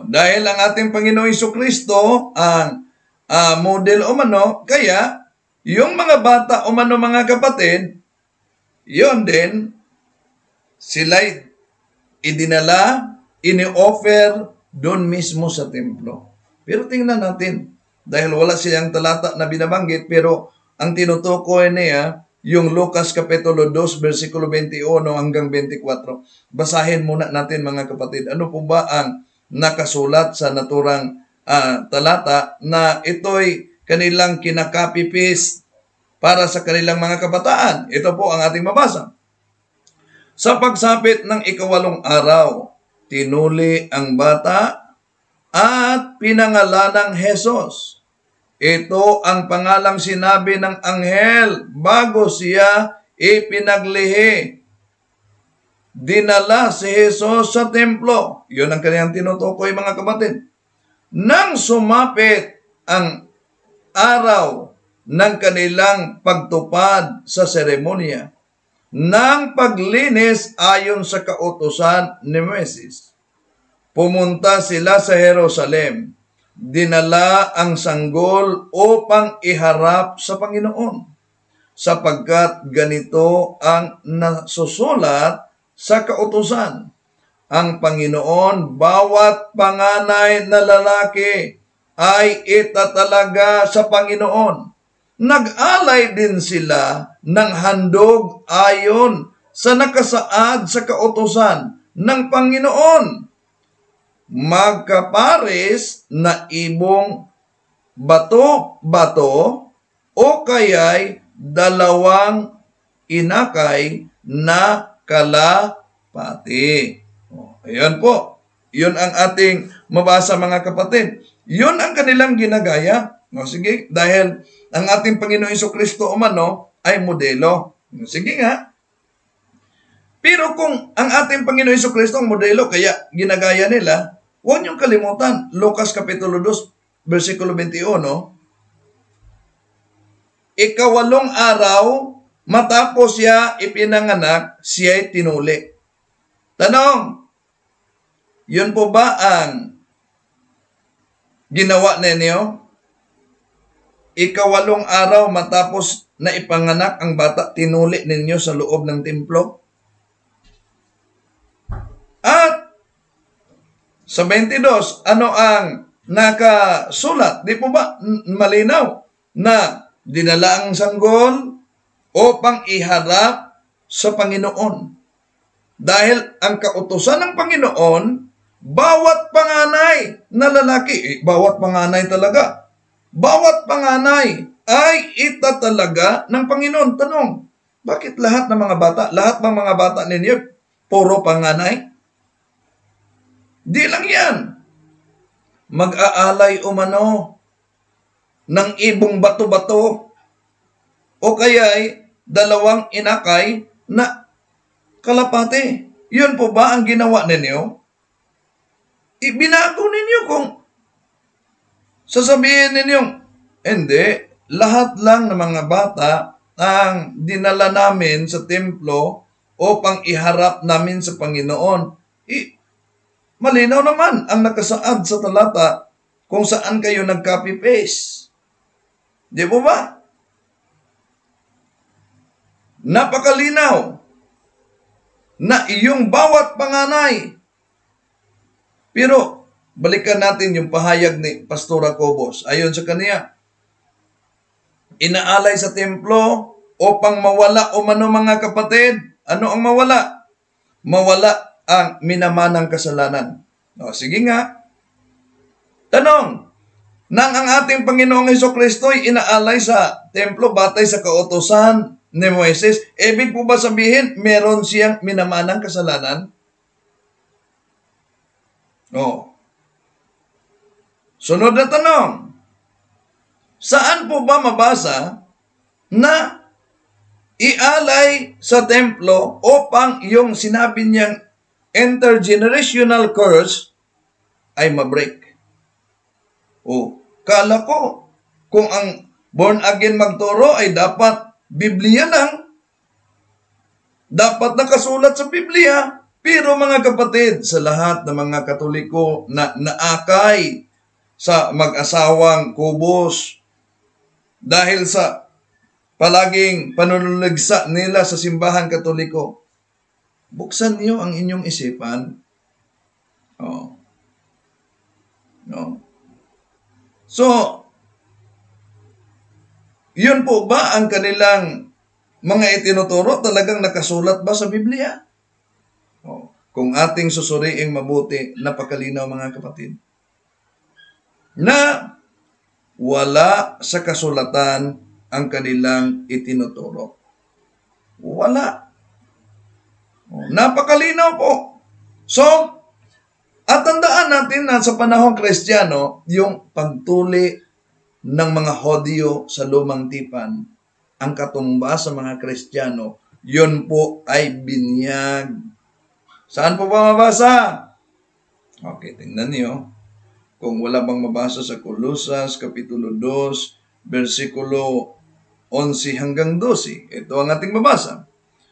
Dahil ang ating Panginoon Jesucristo ang model kaya yung mga bata mga kapatid, yon din, sila'y idinala, ini-offer doon mismo sa templo. Pero tingnan natin, dahil wala silang talata na binabanggit, pero ang tinutukoy niya, yung Lucas Kapitulo 2, versikulo 21 hanggang 24. Basahin muna natin, mga kapatid. Ano po ba ang nakasulat sa naturang talata na ito'y kanilang kinakopy-paste para sa kanilang mga kabataan? Ito po ang ating mabasa. Sa pagsapit ng 8 araw, tinuli ang bata at pinangalanang Hesus. Ito ang pangalang sinabi ng anghel bago siya ipinaglihi. Dinala si Hesus sa templo. Yun ang kanyang tinutukoy, mga kapatid. Nang sumapit ang araw ng kanilang pagtupad sa seremonya, ng paglinis ayon sa kautusan ni Moises, pumunta sila sa Jerusalem. Dinala ang sanggol upang iharap sa Panginoon, sapagkat ganito ang nasusulat sa kautusan. Ang Panginoon, bawat panganay na lalaki ay itatalaga sa Panginoon. Nag-alay din sila ng handog ayon sa nakasaad sa kautusan ng Panginoon. Magkapares na ibong bato-bato o kaya'y 2 inakay na kalapati. Ayan po. Yun ang ating mabasa, mga kapatid. Yun ang kanilang ginagaya. Sige, dahil ang ating Panginoon Jesucristo ay modelo. Sige nga. Pero kung ang ating Panginoon Jesucristo ang modelo, kaya ginagaya nila, huwag niyong kalimutan, Lucas Kapitulo 2, versikulo 21, 8 araw, matapos siya ipinanganak, siya'y tinuli. Tanong, yun po ba ang ginawa ninyo? ikawalong araw matapos na ipanganak ang bata, tinuli ninyo sa loob ng templo? At sa 22, ano ang nakasulat? Di po ba malinaw na dinala ang sanggol upang iharap sa Panginoon? Dahil ang kautusan ng Panginoon, bawat panganay na lalaki, bawat panganay talaga, bawat panganay ay itatalaga ng Panginoon. Tanong, bakit lahat ng mga bata, lahat ng mga bata ninyo, puro panganay? Di lang yan. Mag-aalay umano ng ibong bato-bato o kaya'y dalawang inakay na kalapate. Yun po ba ang ginawa ninyo? Ibinago ninyo kung sasabihin ninyong, hindi, lahat lang ng mga bata ang dinala namin sa templo upang iharap namin sa Panginoon. Malinaw naman ang nakasaad sa talata kung saan kayo nag-copy-paste. Di po ba? Napakalinaw na iyong bawat panganay. Pero, balikan natin yung pahayag ni Pastora Cobos. Ayon sa kaniya, inaalay sa templo upang mawala o mano mga kapatid. Ano ang mawala? Mawala ang minamanang kasalanan. O, sige nga. Tanong, nang ang ating Panginoong Hesukristo ay inaalay sa templo batay sa kautusan ni Moises, ibig po ba sabihin meron siyang minamanang kasalanan? O. Sunod na tanong, saan po ba mabasa na ialay sa templo upang yung sinabi niyang intergenerational curse ay mabreak? O, kala ko, kung ang born again magturo ay dapat Biblia lang, dapat nakasulat sa Biblia. Pero mga kapatid, sa lahat ng mga Katoliko na naakay sa mag-asawang Cobos dahil sa palaging panunulagsa nila sa simbahan Katoliko, buksan niyo ang inyong isipan. Oh. No. So, yun po ba ang kanilang mga itinuturo? Talagang nakasulat ba sa Biblia? Oh. Kung ating susuriing mabuti, napakalinaw mga kapatid, na wala sa kasulatan ang kanilang itinuturo. Wala. Napakalinaw po. So, at tandaan natin na sa panahong Kristiyano, yung pagtuli ng mga Hodyo sa lumang tipan, ang katumba sa mga Kristiyano, yun po ay binyag. Saan po ba mabasa? Okay, tingnan niyo. Kung wala bang mabasa sa Colosas, Kapitulo 2, versikulo 11 hanggang 12. Ito ang ating mabasa.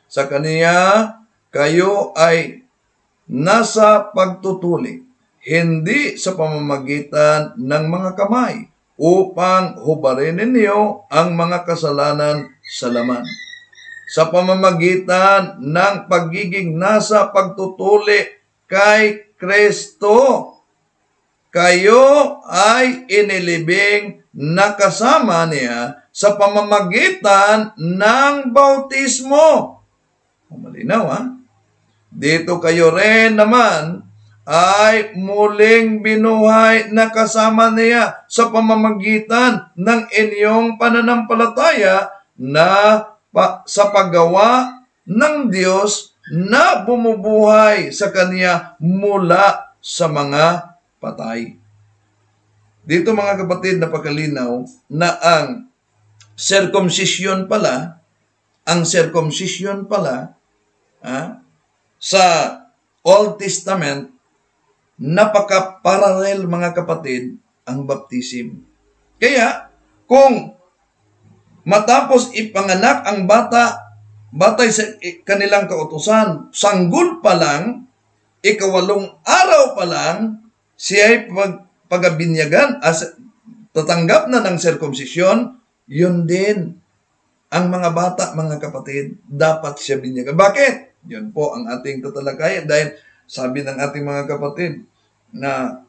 Sa kaniya, kayo ay nasa pagtutuli, hindi sa pamamagitan ng mga kamay, upang hubarin ninyo ang mga kasalanan sa laman. Sa pamamagitan ng pagiging nasa pagtutuli kay Kristo, kayo ay inilibing na kasama niya sa pamamagitan ng bautismo. Malinaw, ha? Dito kayo rin naman ay muling binuhay na kasama niya sa pamamagitan ng inyong pananampalataya na sa paggawa ng Diyos na bumubuhay sa Kanya mula sa mga patay. Dito mga kapatid, napakalinaw na ang circumcision pala, sa Old Testament, napaka-parallel mga kapatid ang baptism. Kaya, kung matapos ipanganak ang bata, batay sa kanilang kautusan, sanggol pa lang, ikawalong araw pa lang, siya ay pagabinyagan, tatanggap na ng circumcision yun din ang mga bata, mga kapatid, dapat siya binyagan. Bakit? Yun po ang ating tatalakayan dahil sabi ng ating mga kapatid na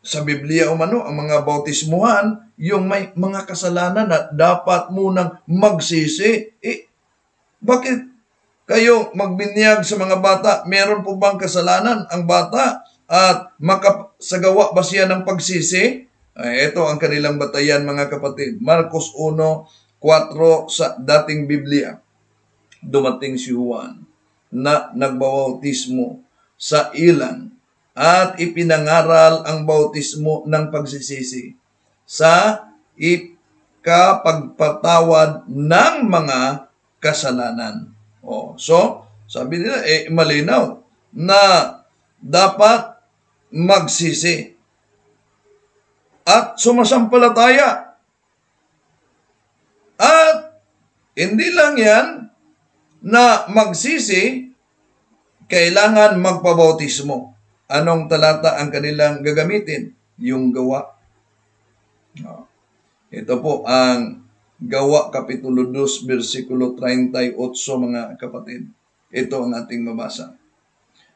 sa Biblia umano, ang mga bautismuhan, yung may mga kasalanan na dapat munang magsisi. Bakit kayo magbinyag sa mga bata? Meron po bang kasalanan ang bata? At makasagawa ba siya ng pagsisi? Ito ang kanilang batayan, mga kapatid. Marcos 1:4 sa dating Biblia. Dumating si Juan na nagbautismo sa ilang at ipinangaral ang bautismo ng pagsisisi sa ikapagpatawad ng mga kasalanan. So, sabi nila, malinaw na dapat magsisi at sumasampalataya. At hindi lang yan na magsisi, kailangan magpabautismo. Anong talata ang kanilang gagamitin? Yung Gawa. Ito po ang Gawa Kapitulo 2, versikulo 38, mga kapatid. Ito ang ating mabasa.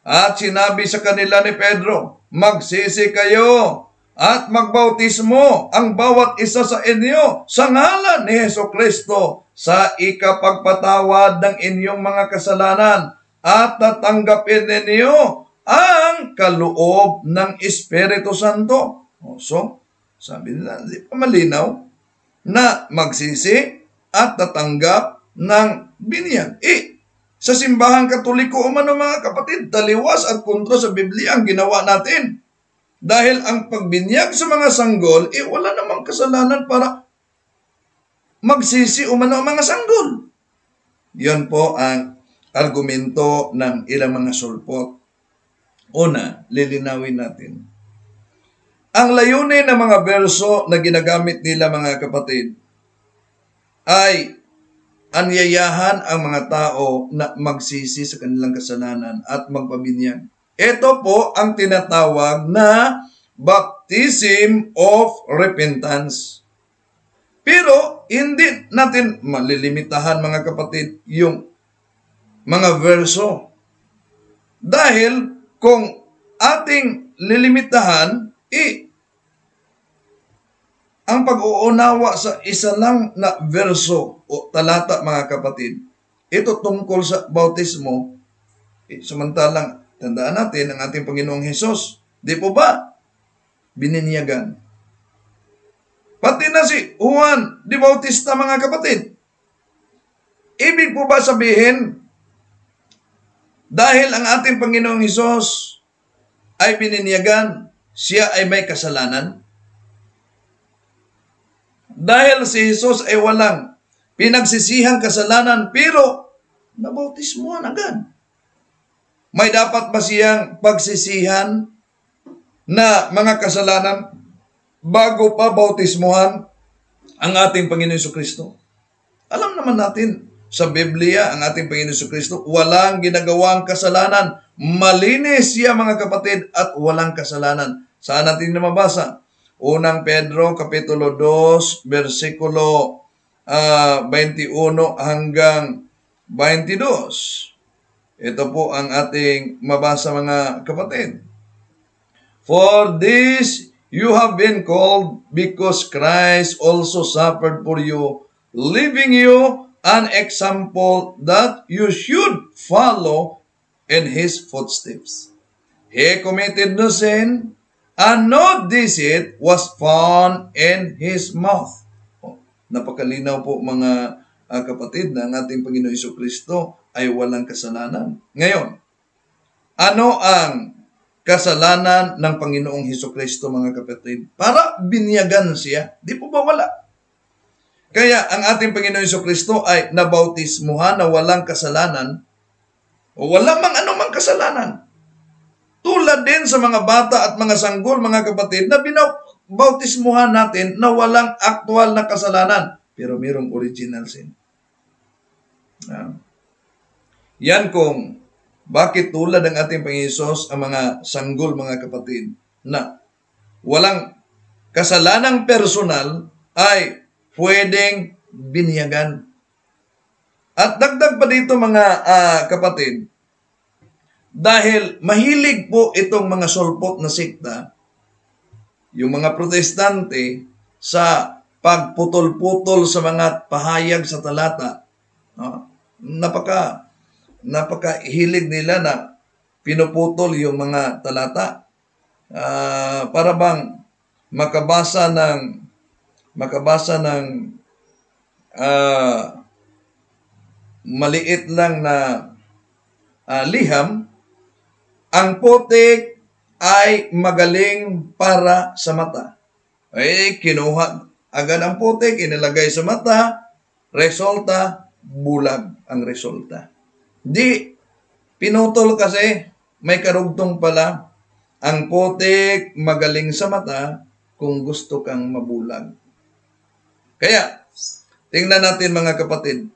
At sinabi sa kanila ni Pedro, magsisi kayo at magbautismo ang bawat isa sa inyo sa ngalan ni Hesukristo sa ikapagpatawad ng inyong mga kasalanan at tatanggapin ninyo ang kaloob ng Espiritu Santo. So, sabi nila, di pa malinaw na magsisi at tatanggap ng binyag. Sa simbahang Katoliko umano, mga kapatid, taliwas at kontra sa Biblia ang ginawa natin. Dahil ang pagbinyag sa mga sanggol, wala namang kasalanan para magsisi umano ang mga sanggol. Yan po ang argumento ng ilang mga sulpot. Una, lilinawin natin. Ang layunin ng mga berso na ginagamit nila, mga kapatid, ay anyayahan ang mga tao na magsisi sa kanilang kasalanan at magpabinyag. Ito po ang tinatawag na baptism of repentance. Pero hindi natin malilimitahan, mga kapatid, yung mga verso. Dahil kung ating lilimitahan, ang pag-uunawa sa isa lang na verso o talata, mga kapatid, ito tungkol sa bautismo. Samantalang, tandaan natin ang ating Panginoong Hesus, di po ba? Bininyagan. Pati na si Juan di Bautista, mga kapatid. Ibig po ba sabihin, dahil ang ating Panginoong Hesus ay bininyagan, siya ay may kasalanan? Dahil si Jesus ay walang pinagsisihang kasalanan, pero nabautismuhan agad. May dapat ba siyang pagsisihan na mga kasalanan bago pa bautismuhan ang ating Panginoon Jesucristo? Alam naman natin sa Biblia, ang ating Panginoon Jesucristo, walang ginagawang kasalanan. Malinis siya, mga kapatid, at walang kasalanan. Saan natin na mabasa? Unang Pedro, Kapitulo 2, versikulo 21 hanggang 22. Ito po ang ating mabasa, mga kapatid. For this you have been called, because Christ also suffered for you, leaving you an example that you should follow in His footsteps. He committed no sin, and no deceit was found in His mouth. Napakalinaw po, mga kapatid, na ang ating Panginoon Jesucristo ay walang kasalanan. Ngayon, ano ang kasalanan ng Panginoong Jesucristo, mga kapatid? Para binyagan siya, di po ba wala? Kaya ang ating Panginoong Jesucristo ay nabautismuhan na walang kasalanan, o wala mang anumang kasalanan. Tulad din sa mga bata at mga sanggol, mga kapatid, na binautismuhan natin na walang aktual na kasalanan, pero mayroong original sin. Yan kung bakit tulad ng ating Panginoon Hesus ang mga sanggol, mga kapatid, na walang kasalanang personal ay pwedeng binyagan. At dagdag pa dito mga kapatid, dahil mahilig po itong mga sulpot na sekta, yung mga protestante, sa pagputol-putol sa mga pahayag sa talata. No? Napaka-hilig nila na pinuputol yung mga talata. Para bang makabasa ng maliit lang na liham, ang putik ay magaling para sa mata. Ay, kinuha agad ang putik, inilagay sa mata, resulta, bulag ang resulta. Di, pinutol kasi, may karugtong pala, ang putik magaling sa mata kung gusto kang mabulag. Kaya, tingnan natin mga kapatid,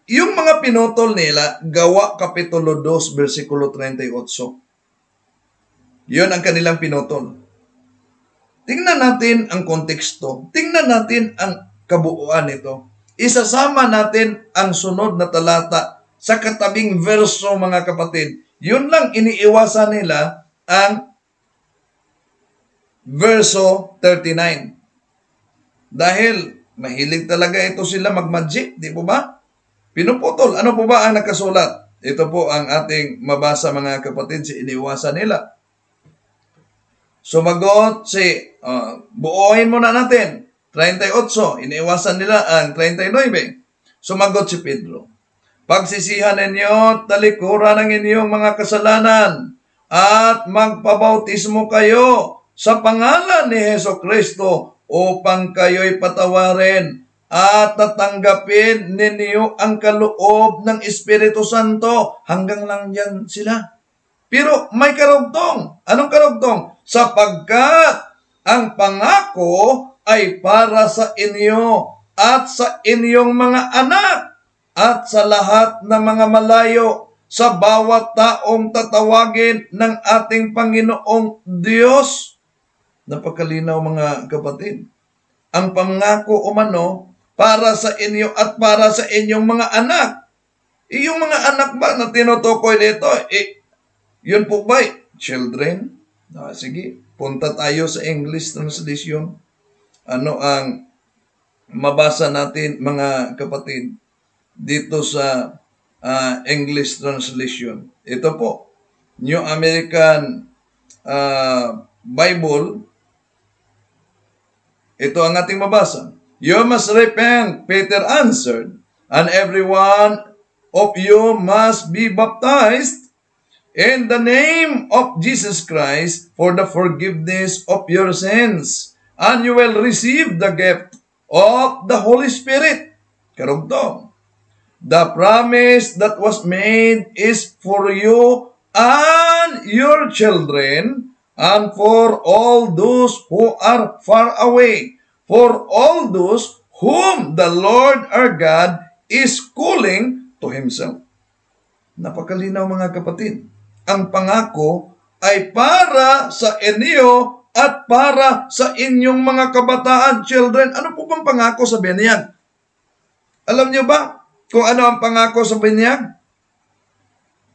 yung mga pinutol nila, Gawa Kapitulo 2, versikulo 38. Yun ang kanilang pinutol. Tingnan natin ang konteksto. Tingnan natin ang kabuuan nito. Isasama natin ang sunod na talata sa katabing verso, mga kapatid. Yun lang iniiwasan nila ang verso 39. Dahil mahilig talaga ito sila mag-magic, di po ba? Pinuputol. Ano po ba ang nakasulat? Ito po ang ating mabasa, mga kapatid, sa iniwasan nila. Sumagot buuin muna natin, 38, iniwasan nila ang 39. Sumagot si Pedro, pagsisihan ninyo, talikuran ang inyong mga kasalanan, at magpabautismo kayo sa pangalan ni Hesukristo upang kayo'y patawarin at tatanggapin ninyo ang kaloob ng Espiritu Santo. Hanggang lang yan sila. Pero may karugtong. Anong karugtong? Sapagkat ang pangako ay para sa inyo at sa inyong mga anak at sa lahat ng mga malayo, sa bawat taong tatawagin ng ating Panginoong Diyos. Napakalinaw, mga kapatid. Ang pangako umano para sa inyo at para sa inyong mga anak. Yung mga anak ba na tinutukoy dito, yun po ba? Children? Sige, punta tayo sa English translation. Ano ang mabasa natin, mga kapatid, dito sa English translation? Ito po, New American Bible. Ito ang ating mabasa. You must repent, Peter answered, and every one of you must be baptized in the name of Jesus Christ for the forgiveness of your sins, and you will receive the gift of the Holy Spirit. Karugtong. The promise that was made is for you and your children, and for all those who are far away, for all those whom the Lord our God is calling to Himself. Napakalinaw, mga kapatid. Ang pangako ay para sa inyo at para sa inyong mga kabataan, children. Ano po bang pangako sa binyag? Alam niyo ba kung ano ang pangako sa binyag?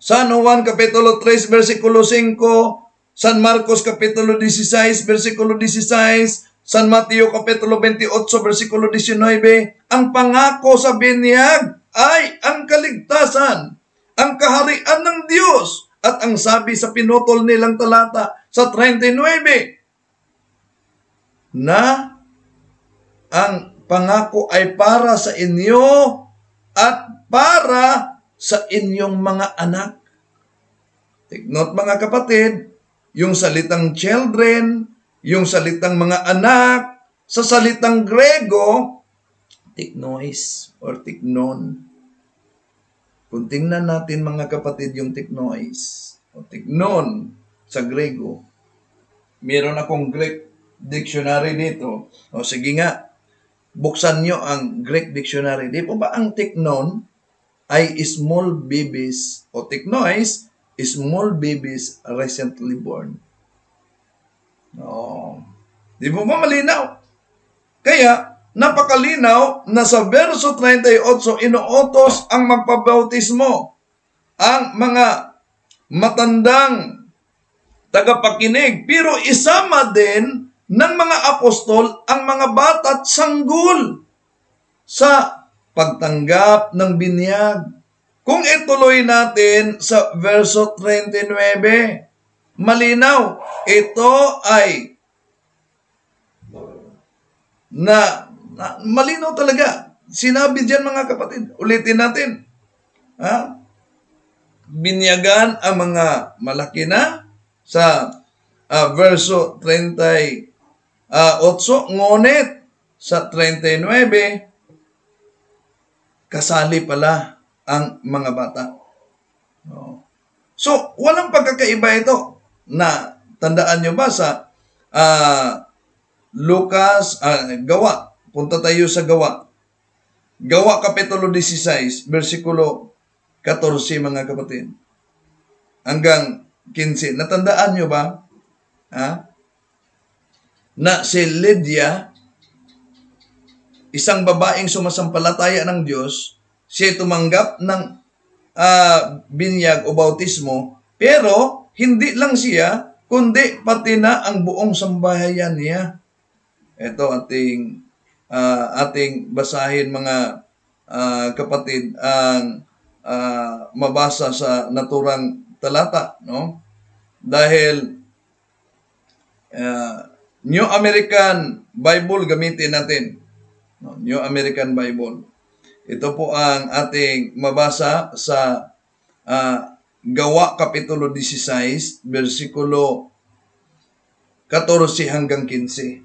San Juan Kapitulo 3, versikulo 5, San Marcos Kapitulo 16, versikulo 16, San Mateo Kapitulo 28, versikulo 19, ang pangako sa binyag ay ang kaligtasan, ang kaharian ng Diyos. At ang sabi sa pinutol nilang talata sa 39, na ang pangako ay para sa inyo at para sa inyong mga anak. Take note, mga kapatid, yung salitang children, yung salitang mga anak, sa salitang Grego, tiknois or tiknon. Kung tingnan natin, mga kapatid, yung tiknois o tiknon sa Grego, meron akong Greek dictionary dito. O sige nga, buksan nyo ang Greek dictionary. Di po ba ang tiknon ay small babies o tiknois, small babies recently born? Di po ba malinaw? Kaya, napakalinaw na sa verso 38, inuutos ang magpabautismo ang mga matandang tagapakinig. Pero isama din ng mga apostol ang mga bata at sanggol sa pagtanggap ng binyag. Kung ituloy natin sa verso 39, malinaw, ito ay malinaw talaga. Sinabi diyan mga kapatid, ulitin natin. Binyagan ang mga malaki na sa verso 38, ngunit sa 39, kasali pala ang mga bata. So, walang pagkakaiba ito na tandaan nyo ba sa Lucas, Gawa. Punta tayo sa Gawa. Gawa Kapitulo 16, versikulo 14, mga kapatid. Hanggang 15. Natandaan nyo ba? Na si Lydia, isang babaeng sumasampalataya ng Diyos, siya tumanggap ng binyag o bautismo, pero hindi lang siya, kundi pati na ang buong sambahayan niya. Ito ating basahin, mga kapatid, ang mabasa sa naturang talata, no? Dahil New American Bible gamitin natin. New American Bible. Ito po ang ating mabasa sa Gawa Kapitulo 16, versikulo 14 hanggang 15.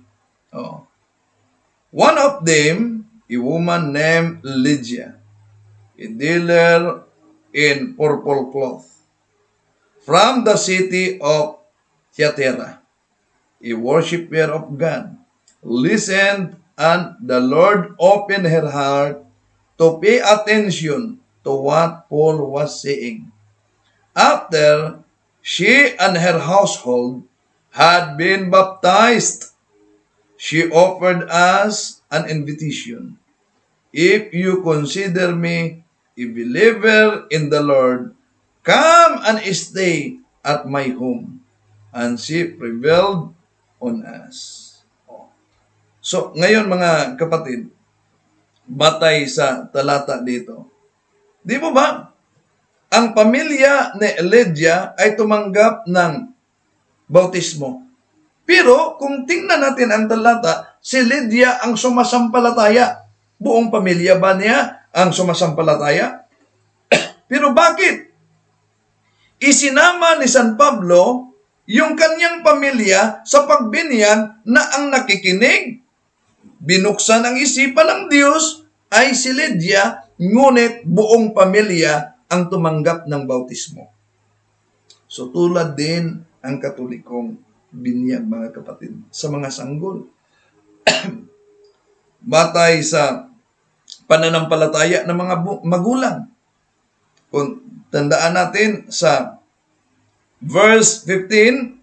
One of them, a woman named Lydia, a dealer in purple cloth, from the city of Thyatira, a worshipper of God, listened, and the Lord opened her heart to pay attention to what Paul was saying. After she and her household had been baptized, she offered us an invitation. If you consider me a believer in the Lord, come and stay at my home. And she prevailed on us. So, ngayon mga kapatid, batay sa talata dito, di mo ba, ang pamilya ni Lydia ay tumanggap ng bautismo. Pero, kung tingnan natin ang talata, si Lydia ang sumasampalataya. Buong pamilya ba niya ang sumasampalataya? Pero bakit? Isinama ni San Pablo yung kanyang pamilya sa pagbinyag na ang nakikinig. Binuksan ang isipan ng Diyos ay si Lydia, ngunit buong pamilya ang tumanggap ng bautismo. So tulad din ang Katolikong binyag, mga kapatid, sa mga sanggol. Batay sa pananampalataya ng mga magulang. Kung tandaan natin sa verse 15,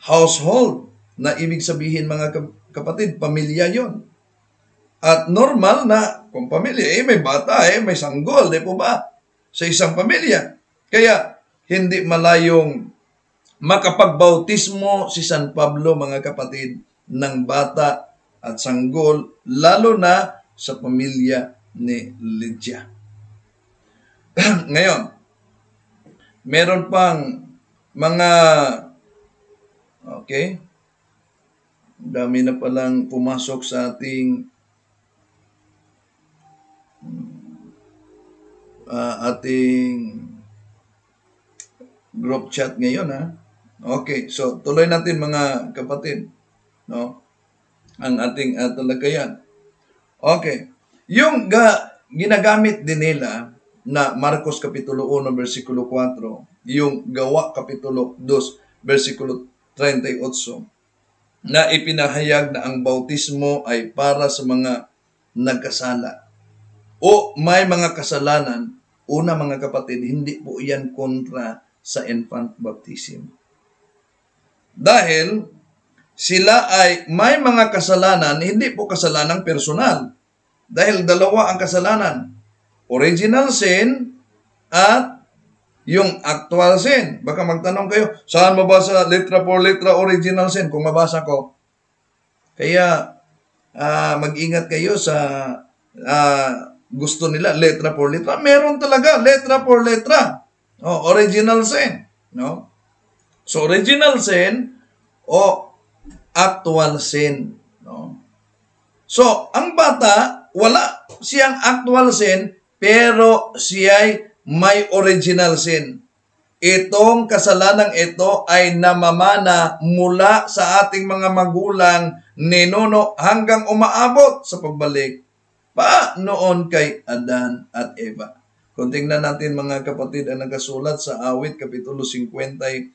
household, na ibig sabihin mga kapatid, pamilya yon. At normal na kung pamilya, may bata, may sanggol, di po ba? Sa isang pamilya. Kaya, hindi malayong makapagbautismo si San Pablo, mga kapatid, ng bata at sanggol, lalo na sa pamilya ni Lydia. Ngayon, meron pang mga, dami na palang pumasok sa ating group chat ngayon, Okay, so tuloy natin mga kapatid, no? Ang ating talakayan. Okay. Yung ginagamit din nila na Marcos Kapitulo 1, versikulo 4, yung Gawa Kapitulo 2, versikulo 38, na ipinahayag na ang bautismo ay para sa mga nagkasala o may mga kasalanan. Una, mga kapatid, hindi po yan kontra sa infant baptism. Dahil sila ay may mga kasalanan, hindi po kasalanang personal. Dahil dalawa ang kasalanan. Original sin at yung actual sin. Baka magtanong kayo, saan mabasa letra por letra original sin? Kung mabasa ko. Kaya mag-ingat kayo sa gusto nila letra por letra. Meron talaga letra por letra. Original sin. No? So original sin o actual sin. No? So ang bata, wala siyang actual sin, pero siya'y may original sin. Itong kasalanang ito ay namamana mula sa ating mga magulang, ninuno hanggang umaabot sa pagbalik pa noon kay Adan at Eva. Kung tingnan natin mga kapatid ang nagasulat sa Awit, Kapitulo 51,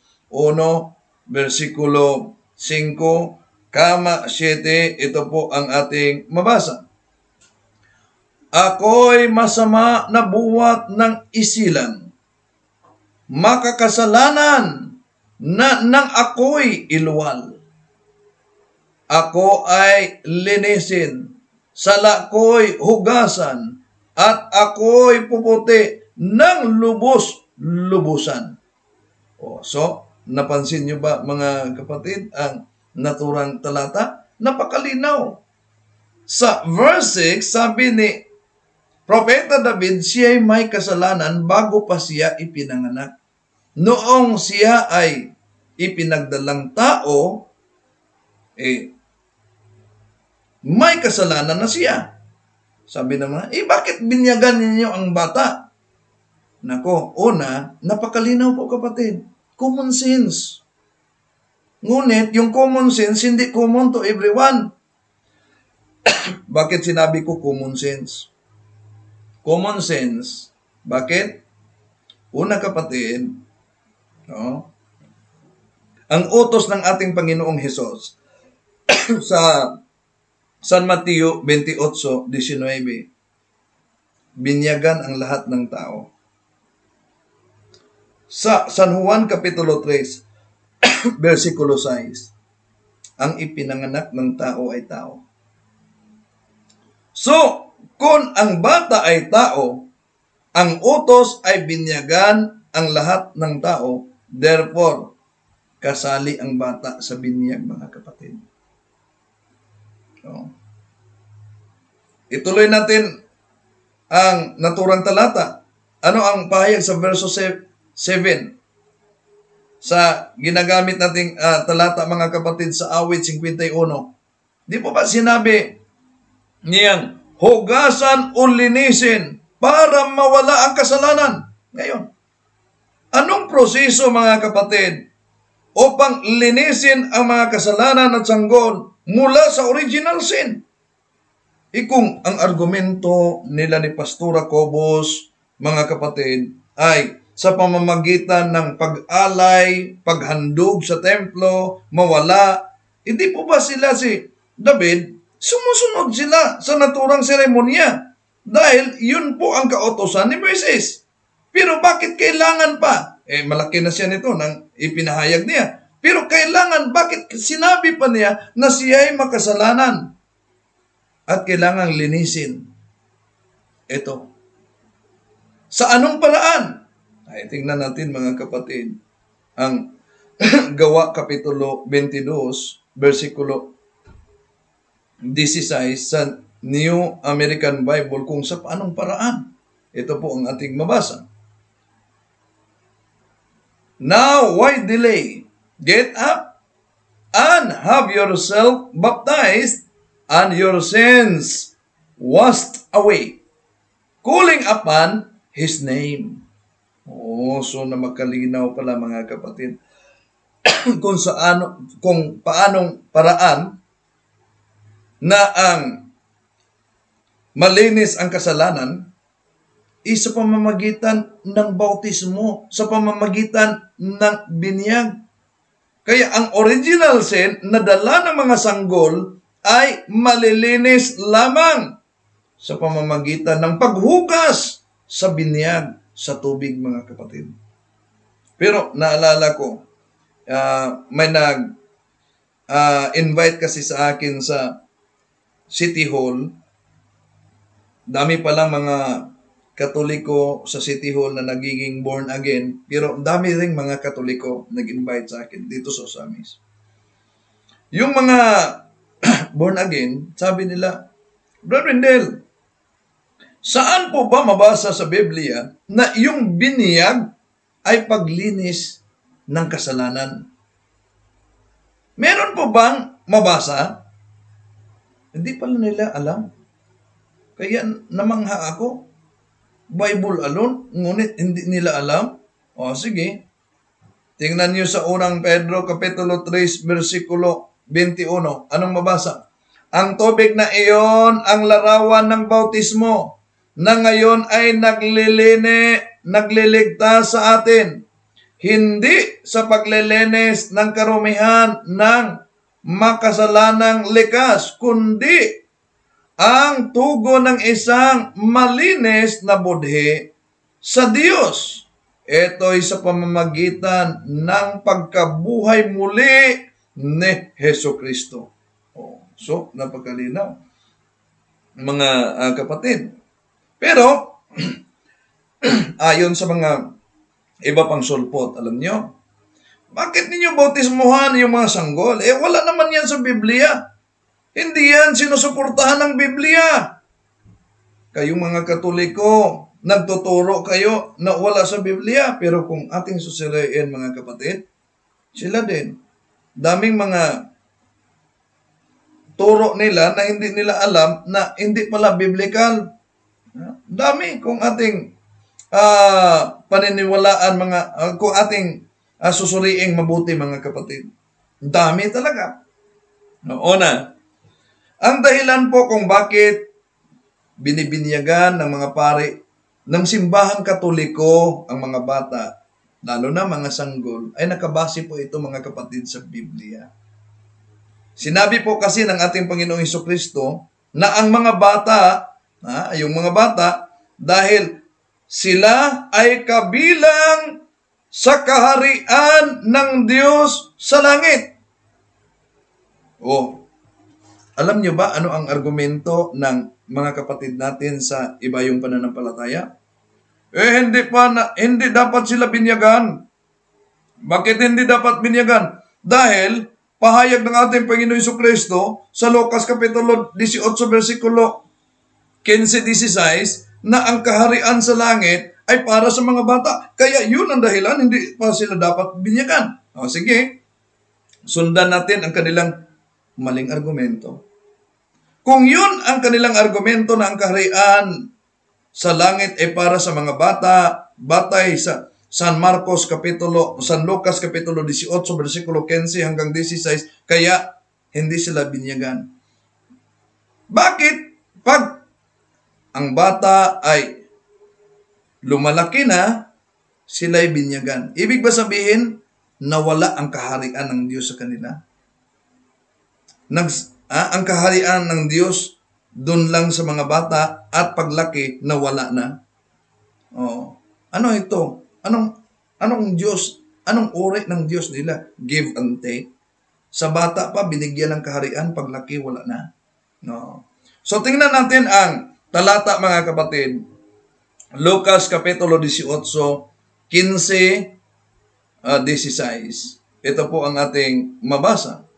versikulo 5, 7, ito po ang ating mabasa. Ako'y masama na buwat ng isilang, makakasalanan na nang ako'y iluwal. Ako ay linisin, sala ko'y hugasan, at ako'y puputi ng lubos-lubusan. So, napansin nyo ba mga kapatid ang naturang talata? Napakalinaw. Sa verse 6, sabi ni Propeta David, siya ay may kasalanan bago pa siya ipinanganak. Noong siya ay ipinagdalang tao, may kasalanan na siya. Sabi naman, bakit binyagan ninyo ang bata? Nako, una, napakalinaw po kapatid. Common sense. Ngunit, yung common sense, hindi common to everyone. Bakit sinabi ko common sense? Common sense. Bakit? Una kapatid, no? Ang utos ng ating Panginoong Hesus sa San Mateo 28:19, binyagan ang lahat ng tao. Sa San Juan Kapitulo 3, versikulo 6, ang ipinanganak ng tao ay tao. So, kung ang bata ay tao, ang utos ay binyagan ang lahat ng tao, therefore, kasali ang bata sa binyag, mga kapatid. So, ituloy natin ang naturang talata. Ano ang pahayag sa verso 7? Sa ginagamit nating talata, mga kapatid, sa Awit 51. Di po ba sinabi niyang hugasan o linisin para mawala ang kasalanan? Ngayon, anong proseso mga kapatid upang linisin ang mga kasalanan at sanggol mula sa original sin? Kung ang argumento nila ni Pastora Cobos, mga kapatid, ay sa pamamagitan ng pag-alay, paghandog sa templo, mawala, hindi po ba sila si David, sumusunod sila sa naturang seremonya dahil yun po ang kautosan ni Moises. Pero bakit kailangan pa? Malaki na siya nito nang ipinahayag niya. Pero kailangan, bakit sinabi pa niya na siya ay makasalanan at kailangang linisin? Ito. Sa anong paraan? Tingnan natin mga kapatid ang Gawa Kapitulo 22, versikulo 16 sa New American Bible kung sa paanong paraan. Ito po ang ating mabasa. Now, why delay? Get up and have yourself baptized and your sins washed away, calling upon His name. So na makalinaw pala mga kapatid kung paanong paraan na ang malinis ang kasalanan sa pamamagitan ng bautismo, sa pamamagitan ng binyag. Kaya ang original sin na dala ng mga sanggol ay malilinis lamang sa pamamagitan ng paghugas sa binyag sa tubig, mga kapatid. Pero naalala ko, may invite kasi sa akin sa City Hall. Dami palang mga Katoliko sa City Hall na nagiging born again, pero dami ring mga Katoliko nag-invite sa akin dito sa Osamis. Yung mga born again, sabi nila, Brother Rendel, saan po ba mabasa sa Biblia na yung binyag ay paglinis ng kasalanan? Meron po bang mabasa? Hindi pala nila alam. Kaya namangha ako. Bible alone, ngunit hindi nila alam. O sige, tingnan niyo sa unang Pedro, Kapitulo 3, versikulo 21. Anong mabasa? Ang tubig na iyon ang larawan ng bautismo na ngayon ay nagliligtas sa atin. Hindi sa paglilinis ng karumihan ng makasalanang likas, kundi ang tugon ng isang malinis na budhi sa Diyos. Ito'y sa pamamagitan ng pagkabuhay muli ni Hesus Kristo. So, napakalinaw, mga kapatid. Pero, ayon sa mga iba pang sulpot, alam nyo, bakit ninyo bautismuhan yung mga sanggol? Wala naman yan sa Biblia. Hindi yan sinusuportahan ng Biblia. Kayong mga Katoliko, nagtuturo kayo na wala sa Biblia. Pero kung ating susuriin, mga kapatid, sila din. Daming mga turo nila na hindi nila alam na hindi pala biblical. Dami kung ating paniniwalaan, kung ating susuriing mabuti, mga kapatid. Dami talaga. Una, ang dahilan po kung bakit binibinyagan ng mga pari ng simbahang Katoliko ang mga bata, lalo na mga sanggol, ay nakabase po ito, mga kapatid, sa Biblia. Sinabi po kasi ng ating Panginoong Hesukristo na ang mga bata, yung mga bata, dahil sila ay kabilang sa kaharian ng Diyos sa langit. Alam nyo ba ano ang argumento ng mga kapatid natin sa iba yung pananampalataya? Hindi dapat sila binyagan. Bakit hindi dapat binyagan? Dahil pahayag ng ating Panginoon Hesukristo sa Lucas Kapitulo 18, versikulo 15-16, na ang kaharian sa langit ay para sa mga bata. Kaya yun ang dahilan, hindi pa sila dapat binyagan. Sige, sundan natin ang kanilang maling argumento. Kung yun ang kanilang argumento na ang kaharian sa langit ay para sa mga bata, batay sa San Lucas Kapitulo 18, versikulo 15 hanggang 16, kaya hindi sila binyagan. Bakit? Pag ang bata ay lumalaki na, sila'y binyagan. Ibig ba sabihin, nawala ang kaharian ng Diyos sa kanila? Ang kaharian ng Diyos doon lang sa mga bata at paglaki nawala na. Ano ito? Anong Diyos? Anong uri ng Diyos nila? Give and take. Sa bata pa binigyan ng kaharian, paglaki wala na. So tingnan natin ang talata, mga kapatid. Lucas Kapitulo 18, 15, 16. Ito po ang ating mabasa.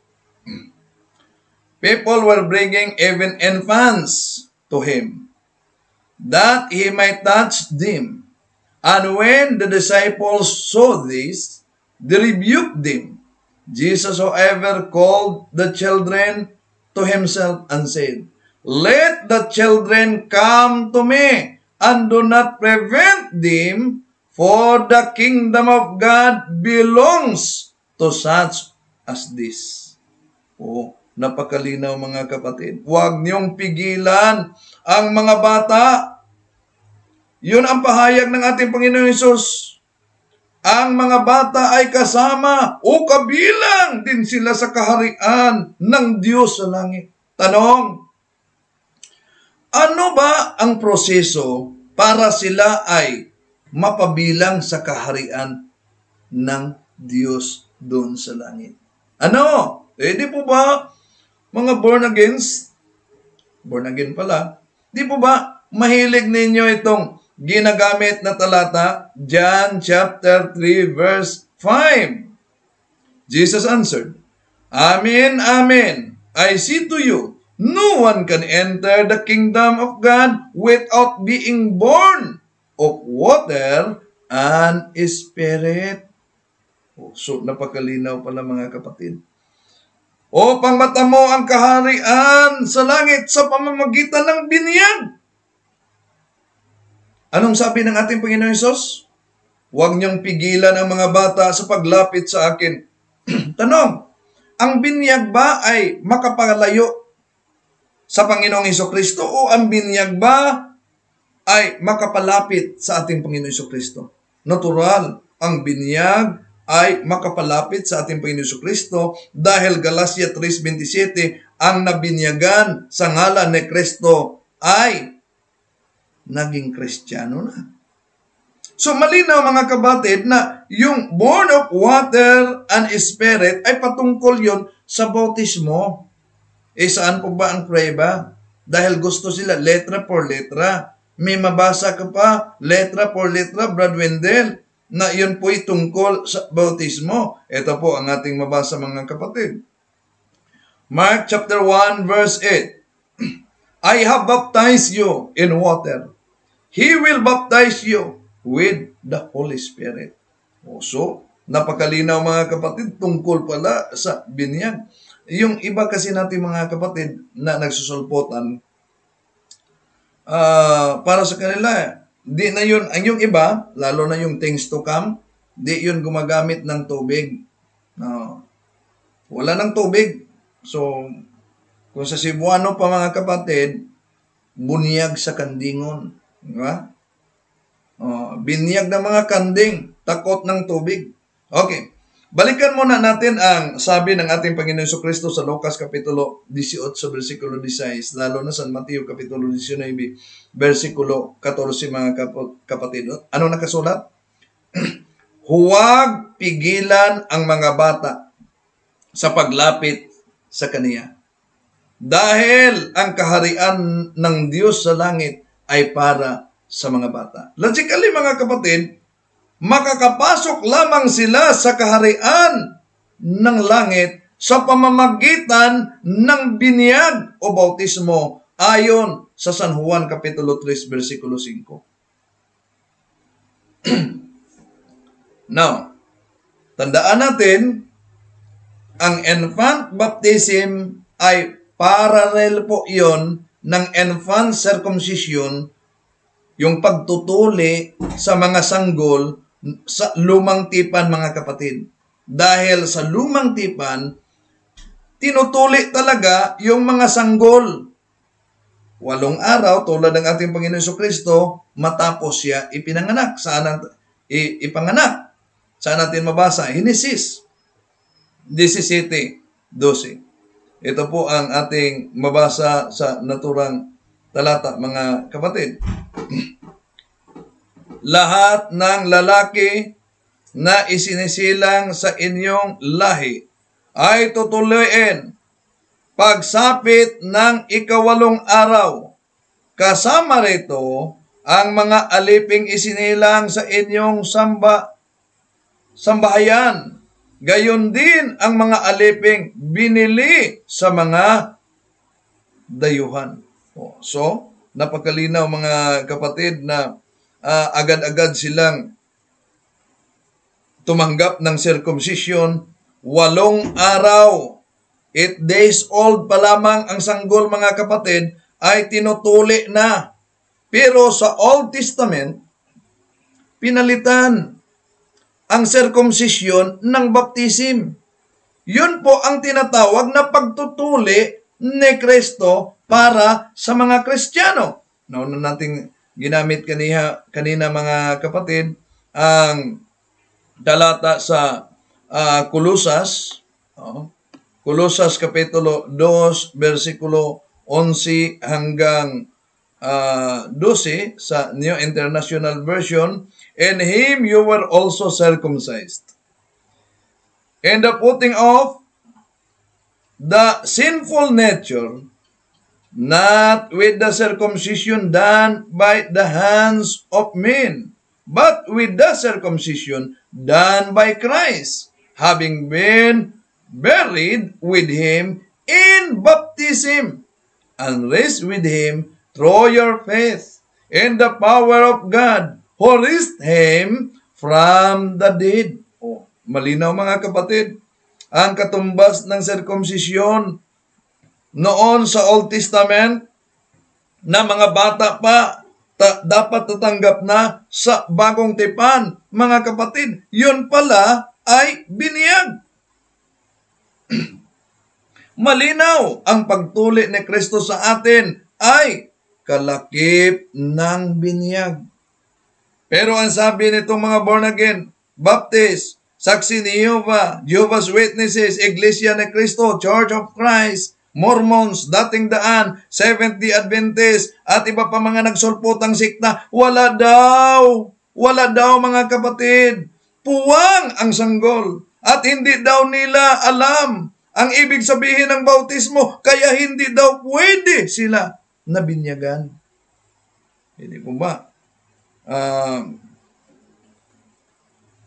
People were bringing even infants to him, that he might touch them. And when the disciples saw this, they rebuked them. Jesus, however, called the children to himself and said, Let the children come to me, and do not prevent them, for the kingdom of God belongs to such as this. Napakalinaw, mga kapatid. Huwag niyong pigilan ang mga bata. Yun ang pahayag ng ating Panginoong Hesus. Ang mga bata ay kasama o kabilang din sila sa kaharian ng Diyos sa langit. Tanong, ano ba ang proseso para sila ay mapabilang sa kaharian ng Diyos doon sa langit? Ano? Di po ba, mga born again pala, di po ba mahilig ninyo itong ginagamit na talata? John chapter 3 verse 5. Jesus answered, Amen, amen, I say to you, no one can enter the kingdom of God without being born of water and Spirit. So, napakalinaw pala mga kapatid. Upang matamo ang kaharian sa langit sa pamamagitan ng binyag. Anong sabi ng ating Panginoon Hesus? Huwag niyong pigilan ang mga bata sa paglapit sa akin. Tanong, ang binyag ba ay makapalayo sa Panginoong Hesukristo o ang binyag ba ay makapalapit sa ating Panginoong Hesukristo? Natural, ang binyag ay makapalapit sa ating Panginoong Hesukristo dahil Galatia 3:27, ang nabinyagan sa ngalan ni Kristo ay naging Kristiyano na. So malinaw mga kapatid na yung born of water and Spirit ay patungkol yon sa bautismo. Saan po ba ang prueba? Dahil gusto sila letra por letra. May mabasa ka pa, letra por letra, Brad Wendell, na yun po'y tungkol sa bautismo. Ito po ang ating mabasa mga kapatid. Mark chapter 1 verse 8. I have baptized you in water. He will baptize you with the Holy Spirit. So, napakalinaw mga kapatid, tungkol pala sa binyag. Yung iba kasi natin mga kapatid na nagsusulputan, para sa kanila, di na yun, ang yung iba, lalo na yung things to come, di yun gumagamit ng tubig. Wala ng tubig. So, kung sa Cebuano pa mga kapatid, bunyag sa kandingon. Diba? Binyag ng mga kanding, takot ng tubig. Okay. Balikan muna natin ang sabi ng ating Panginoon Jesucristo sa Lucas Kapitulo 18, versikulo 16, lalo na sa Mateo Kapitulo 19, versikulo 14, mga kapatid. Ano nakasulat? Huwag pigilan ang mga bata sa paglapit sa kaniya. Dahil ang kaharian ng Diyos sa langit ay para sa mga bata. Logically, mga kapatid, makakapasok lamang sila sa kaharian ng langit sa pamamagitan ng binyag o bautismo ayon sa San Juan Kapitulo 3, versikulo 5. Now, tandaan natin, ang infant baptism ay parallel po iyon ng infant circumcision, yung pagtutuli sa mga sanggol sa lumang tipan mga kapatid. Dahil sa lumang tipan, tinutuli talaga yung mga sanggol. 8 araw, tulad ng ating Panginoon Jesucristo, matapos siya ipinanganak. Saan ipanganak? Saan natin mabasa? Genesis 17:12. Ito po ang ating mabasa sa naturang talata, mga kapatid. Lahat ng lalaki na isinisilang sa inyong lahi ay tutuloyin pagsapit ng 8 araw. Kasama rito ang mga aliping isinilang sa inyong sambahayan. Gayon din ang mga aliping binili sa mga dayuhan. So, napakalinaw mga kapatid na agad-agad silang tumanggap ng circumcision. 8 araw, 8 days old pa lamang ang sanggol mga kapatid ay tinutuli na. Pero sa Old Testament, pinalitan ang circumcision ng baptism. Yun po ang tinatawag na pagtutuli ni Kristo para sa mga Kristiyano. Nauna nating ginamit kanina mga kapatid ang talata sa Kolosas, Kolosas Kapitulo 2, versikulo 11 hanggang 12 sa New International Version. In him you were also circumcised, in the putting off the sinful nature, not with the circumcision done by the hands of men, but with the circumcision done by Christ, having been buried with him in baptism, and raised with him through your faith in the power of God, who raised him from the dead. Oh, malinaw mga kapatid, ang katumbas ng circumcision noon sa Old Testament na mga bata pa dapat tatanggap na sa bagong tipan, mga kapatid, yun pala ay biniyag. Malinaw, ang pagtuli ni Kristo sa atin ay kalakip ng biniyag. Pero ang sabi nitong mga born again, Baptist, Saksi ni Jehovah's Witnesses, Iglesia ni Cristo, Church of Christ, Mormons, Dating Daan, Seventh-day Adventist, at iba pa mga nagsulputang sikta, wala daw mga kapatid. Puwang ang sanggol at hindi daw nila alam ang ibig sabihin ng bautismo, kaya hindi daw pwede sila nabinyagan. Hindi po ba?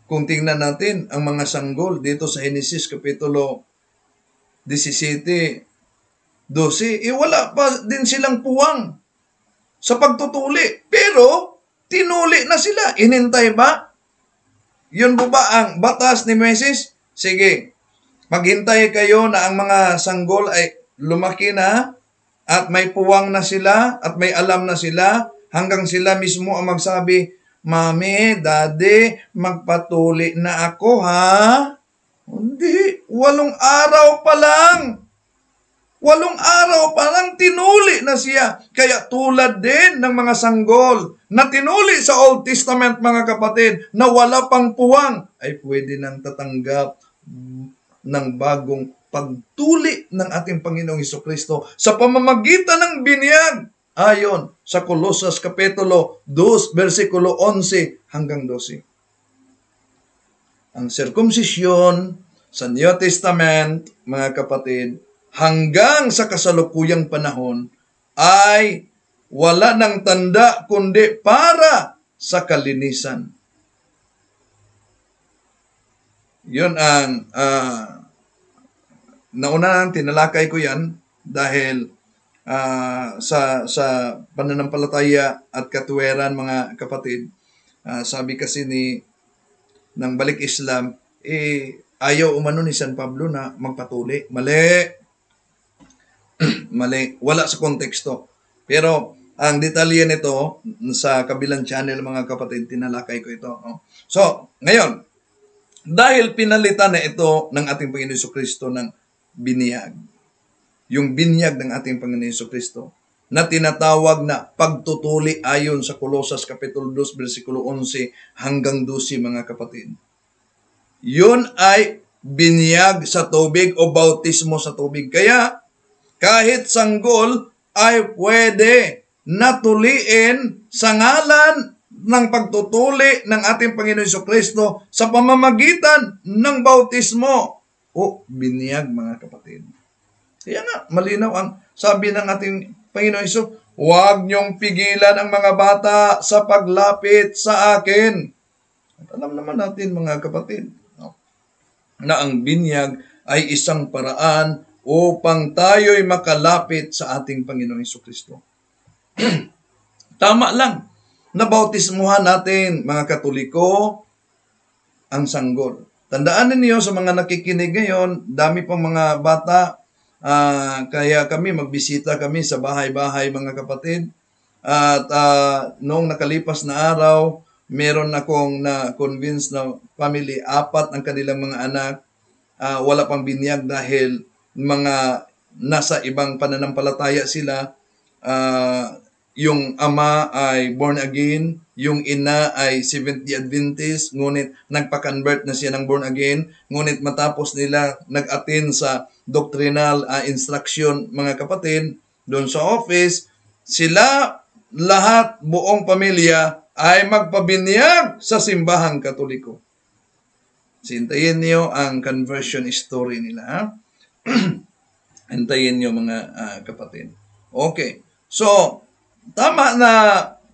Kung tingnan natin ang mga sanggol dito sa Genesis Kapitulo 17, 12, wala pa din silang puwang sa pagtutuli. Pero, tinuli na sila. Inintay ba? Yun po ba ang batas ni Moises? Sige, maghintay kayo na ang mga sanggol ay lumaki na at may puwang na sila at may alam na sila hanggang sila mismo ang magsabi, Mami, Daddy, magpatuli na ako, ha? Hindi. 8 araw pa lang. 8 araw pa lang tinuli na siya. Kaya tulad din ng mga sanggol na tinuli sa Old Testament, mga kapatid, na wala pang puwang, ay pwede nang tatanggap ng bagong pagtuli ng ating Panginoong Hesukristo sa pamamagitan ng binyag. Ayon sa Colosas Kapitulo 2, versikulo 11 hanggang 12. Ang circumcision sa New Testament, mga kapatid, hanggang sa kasalukuyang panahon ay wala ng tanda kundi para sa kalinisan. Yun ang nauna nang tinalakay ko yan dahil sa pananampalataya at katuwiran, mga kapatid, sabi kasi ng Balik Islam, ayaw umano ni San Pablo na magpatuli. Mali. Mali. Wala sa konteksto. Pero ang detalye nito sa kabilang channel, mga kapatid, tinalakay ko ito. So, ngayon, dahil pinalitan na ito ng ating Panginoon Hesukristo ng biniyag, yung binyag ng ating Panginoon Hesukristo, na tinatawag na pagtutuli ayon sa Colosas Kapitulo 2, versikulo 11 hanggang 12, mga kapatid. Yun ay binyag sa tubig o bautismo sa tubig. Kaya, kahit sanggol ay pwede natuliin sa ngalan ng pagtutuli ng ating Panginoon Hesukristo sa pamamagitan ng bautismo o binyag, mga kapatid. Kaya nga, malinaw ang sabi ng ating Panginoon Hesus, huwag niyong pigilan ang mga bata sa paglapit sa akin. At alam naman natin, mga kapatid, na ang binyag ay isang paraan upang tayo'y makalapit sa ating Panginoong Hesukristo. Tama lang, nabautismuhan natin, mga Katoliko, ang sanggol. Tandaan ninyo sa mga nakikinig ngayon, dami pang mga bata, kaya kami, magbisita kami sa bahay-bahay, mga kapatid. At noong nakalipas na araw, meron akong na-convince na family, 4 ang kanilang mga anak, wala pang binyag dahil mga nasa ibang pananampalataya sila. Yung ama ay born again, yung ina ay Seventh-day Adventist, ngunit nagpa-convert na siya ng born again, ngunit matapos nila nag-attend sa doctrinal instruction, mga kapatid, doon sa office, sila lahat, buong pamilya, ay magpabinyag sa simbahang Katoliko. Sintayin niyo ang conversion story nila. Hintayin nyo mga kapatid. Okay. So, tama na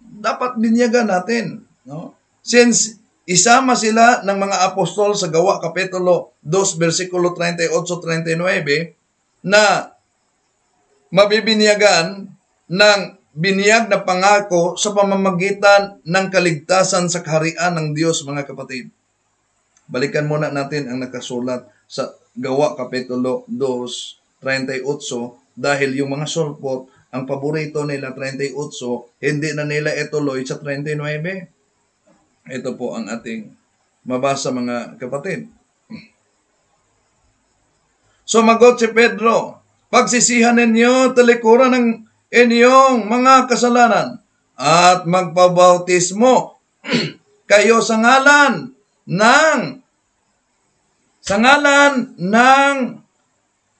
dapat binyagan natin. No? Since isama sila ng mga apostol sa Gawa Kapitulo 2, versikulo 38-39 na mabibinyagan ng biniyag na pangako sa pamamagitan ng kaligtasan sa kaharian ng Diyos, mga kapatid. Balikan muna natin ang nakasulat sa Gawa Kapitulo 2:38 dahil yung mga sulpot, ang paborito nila 38, hindi na nila ituloy sa 39. Ito po ang ating mabasa, mga kapatid. Sumagot si Pedro, pagsisihan ninyo talikuran ng inyong mga kasalanan at magpabautismo kayo sa ngalan ng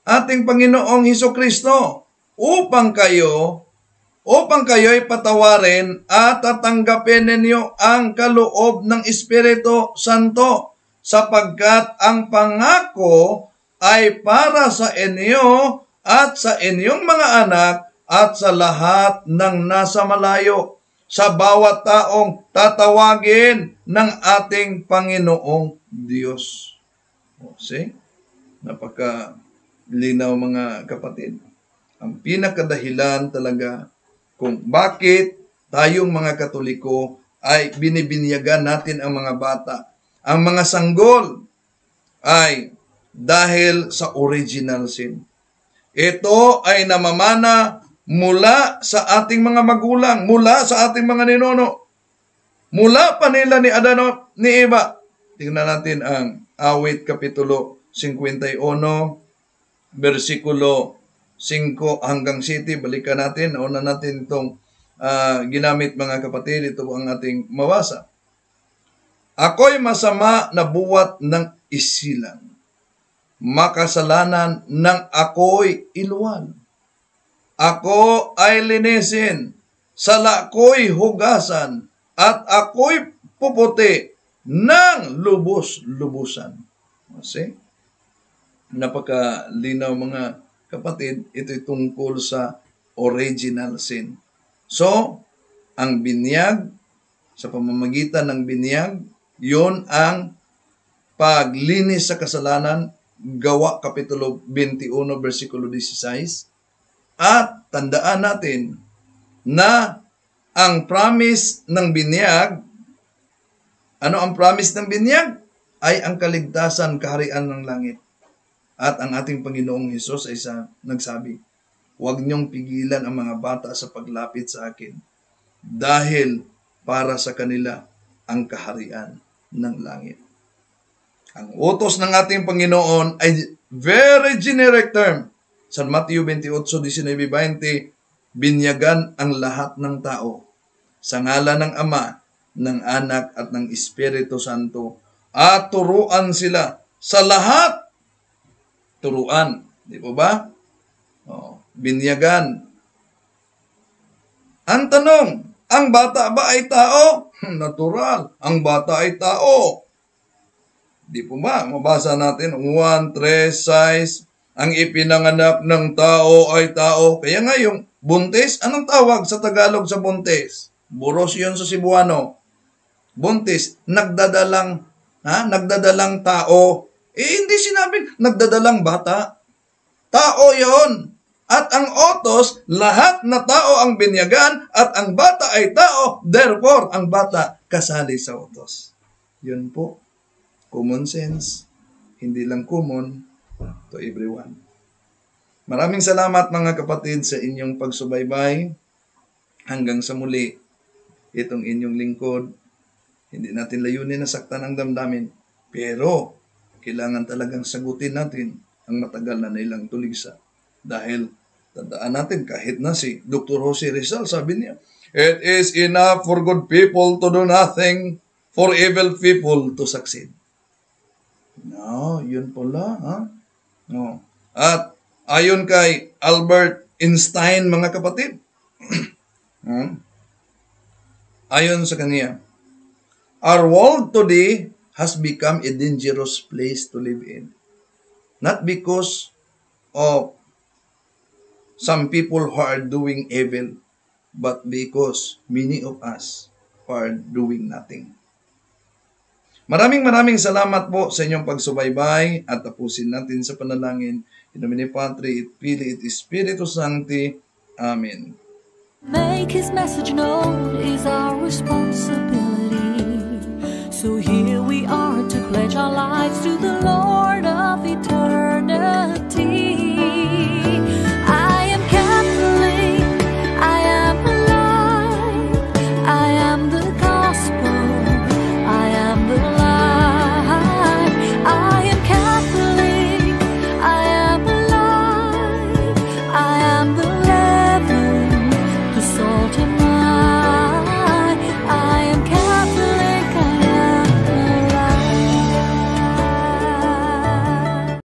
ating Panginoong Hesukristo upang kayo'y patawarin at tatanggapin ninyo ang kaloob ng Espiritu Santo, sapagkat ang pangako ay para sa inyo at sa inyong mga anak at sa lahat ng nasa malayo, sa bawat taong tatawagin ng ating Panginoong Diyos. See? Napaka-linaw, mga kapatid. Ang pinakadahilan talaga kung bakit tayong mga Katoliko ay binibinyagan natin ang mga bata, ang mga sanggol, ay dahil sa original sin. Ito ay namamana mula sa ating mga magulang, mula sa ating mga ninuno, mula pa nila ni Adan ni Eva. Tingnan natin ang Awit Kapitulo 51, versikulo 5 hanggang 7. Balikan natin. Nauna natin itong ginamit, mga kapatid. Ito ang ating mabasa. Ako'y masama na buwat ng isilang. Makasalanan ng ako'y iluwan. Ako ay linisin, sala ko'y hugasan, at ako'y puputi ng lubos-lubusan. Kasi, napakalinaw, mga kapatid, ito'y tungkol sa original sin. So, ang binyag, sa pamamagitan ng binyag, yon ang paglinis sa kasalanan, Gawa Kapitulo 21, versikulo 16. At tandaan natin na ang promise ng binyag, ano ang promise ng binyag? Ay ang kaligtasan, kaharian ng langit. At ang ating Panginoong Hesus ay nagsabi, huwag niyong pigilan ang mga bata sa paglapit sa akin dahil para sa kanila ang kaharian ng langit. Ang utos ng ating Panginoon ay very generic term. Sa Matthew 28:19-20, binyagan ang lahat ng tao sa ngalan ng Ama, ng Anak at ng Espiritu Santo, at turuan sila sa lahat. Turuan, di po ba? Binyagan. Ang tanong, ang bata ba ay tao? Natural, ang bata ay tao. Di po ba? Mabasa natin, 1:3, ang ipinanganak ng tao ay tao. Kaya nga yung buntis, anong tawag sa Tagalog sa buntis? Buros yun sa Cebuano. Buntis, nagdadalang tao. Hindi sinabing nagdadalang bata. Tao yon. At ang utos, lahat na tao ang binyagan at ang bata ay tao. Therefore, ang bata kasali sa utos. Yun po. Common sense. Hindi lang common to everyone. Maraming salamat, mga kapatid, sa inyong pagsubaybay. Hanggang sa muli, itong inyong lingkod. Hindi natin layunin na saktan ang damdamin. Pero, kailangan talagang sagutin natin ang matagal na nilang tuligsa. Dahil, tandaan natin, kahit na si Dr. Jose Rizal, sabi niya, it is enough for good people to do nothing, for evil people to succeed. No, yun pala, ha? No. At, ayon kay Albert Einstein, mga kapatid, ayon sa kanya, our world today has become a dangerous place to live in. Not because of some people who are doing evil, but because many of us are doing nothing. Maraming salamat po sa inyong pagsubaybay at tapusin natin sa panalangin. In nomine Patri et Filii et Spiritus Sancti. Amen. Make His message known is our responsibility. So here we are to pledge our lives to the Lord.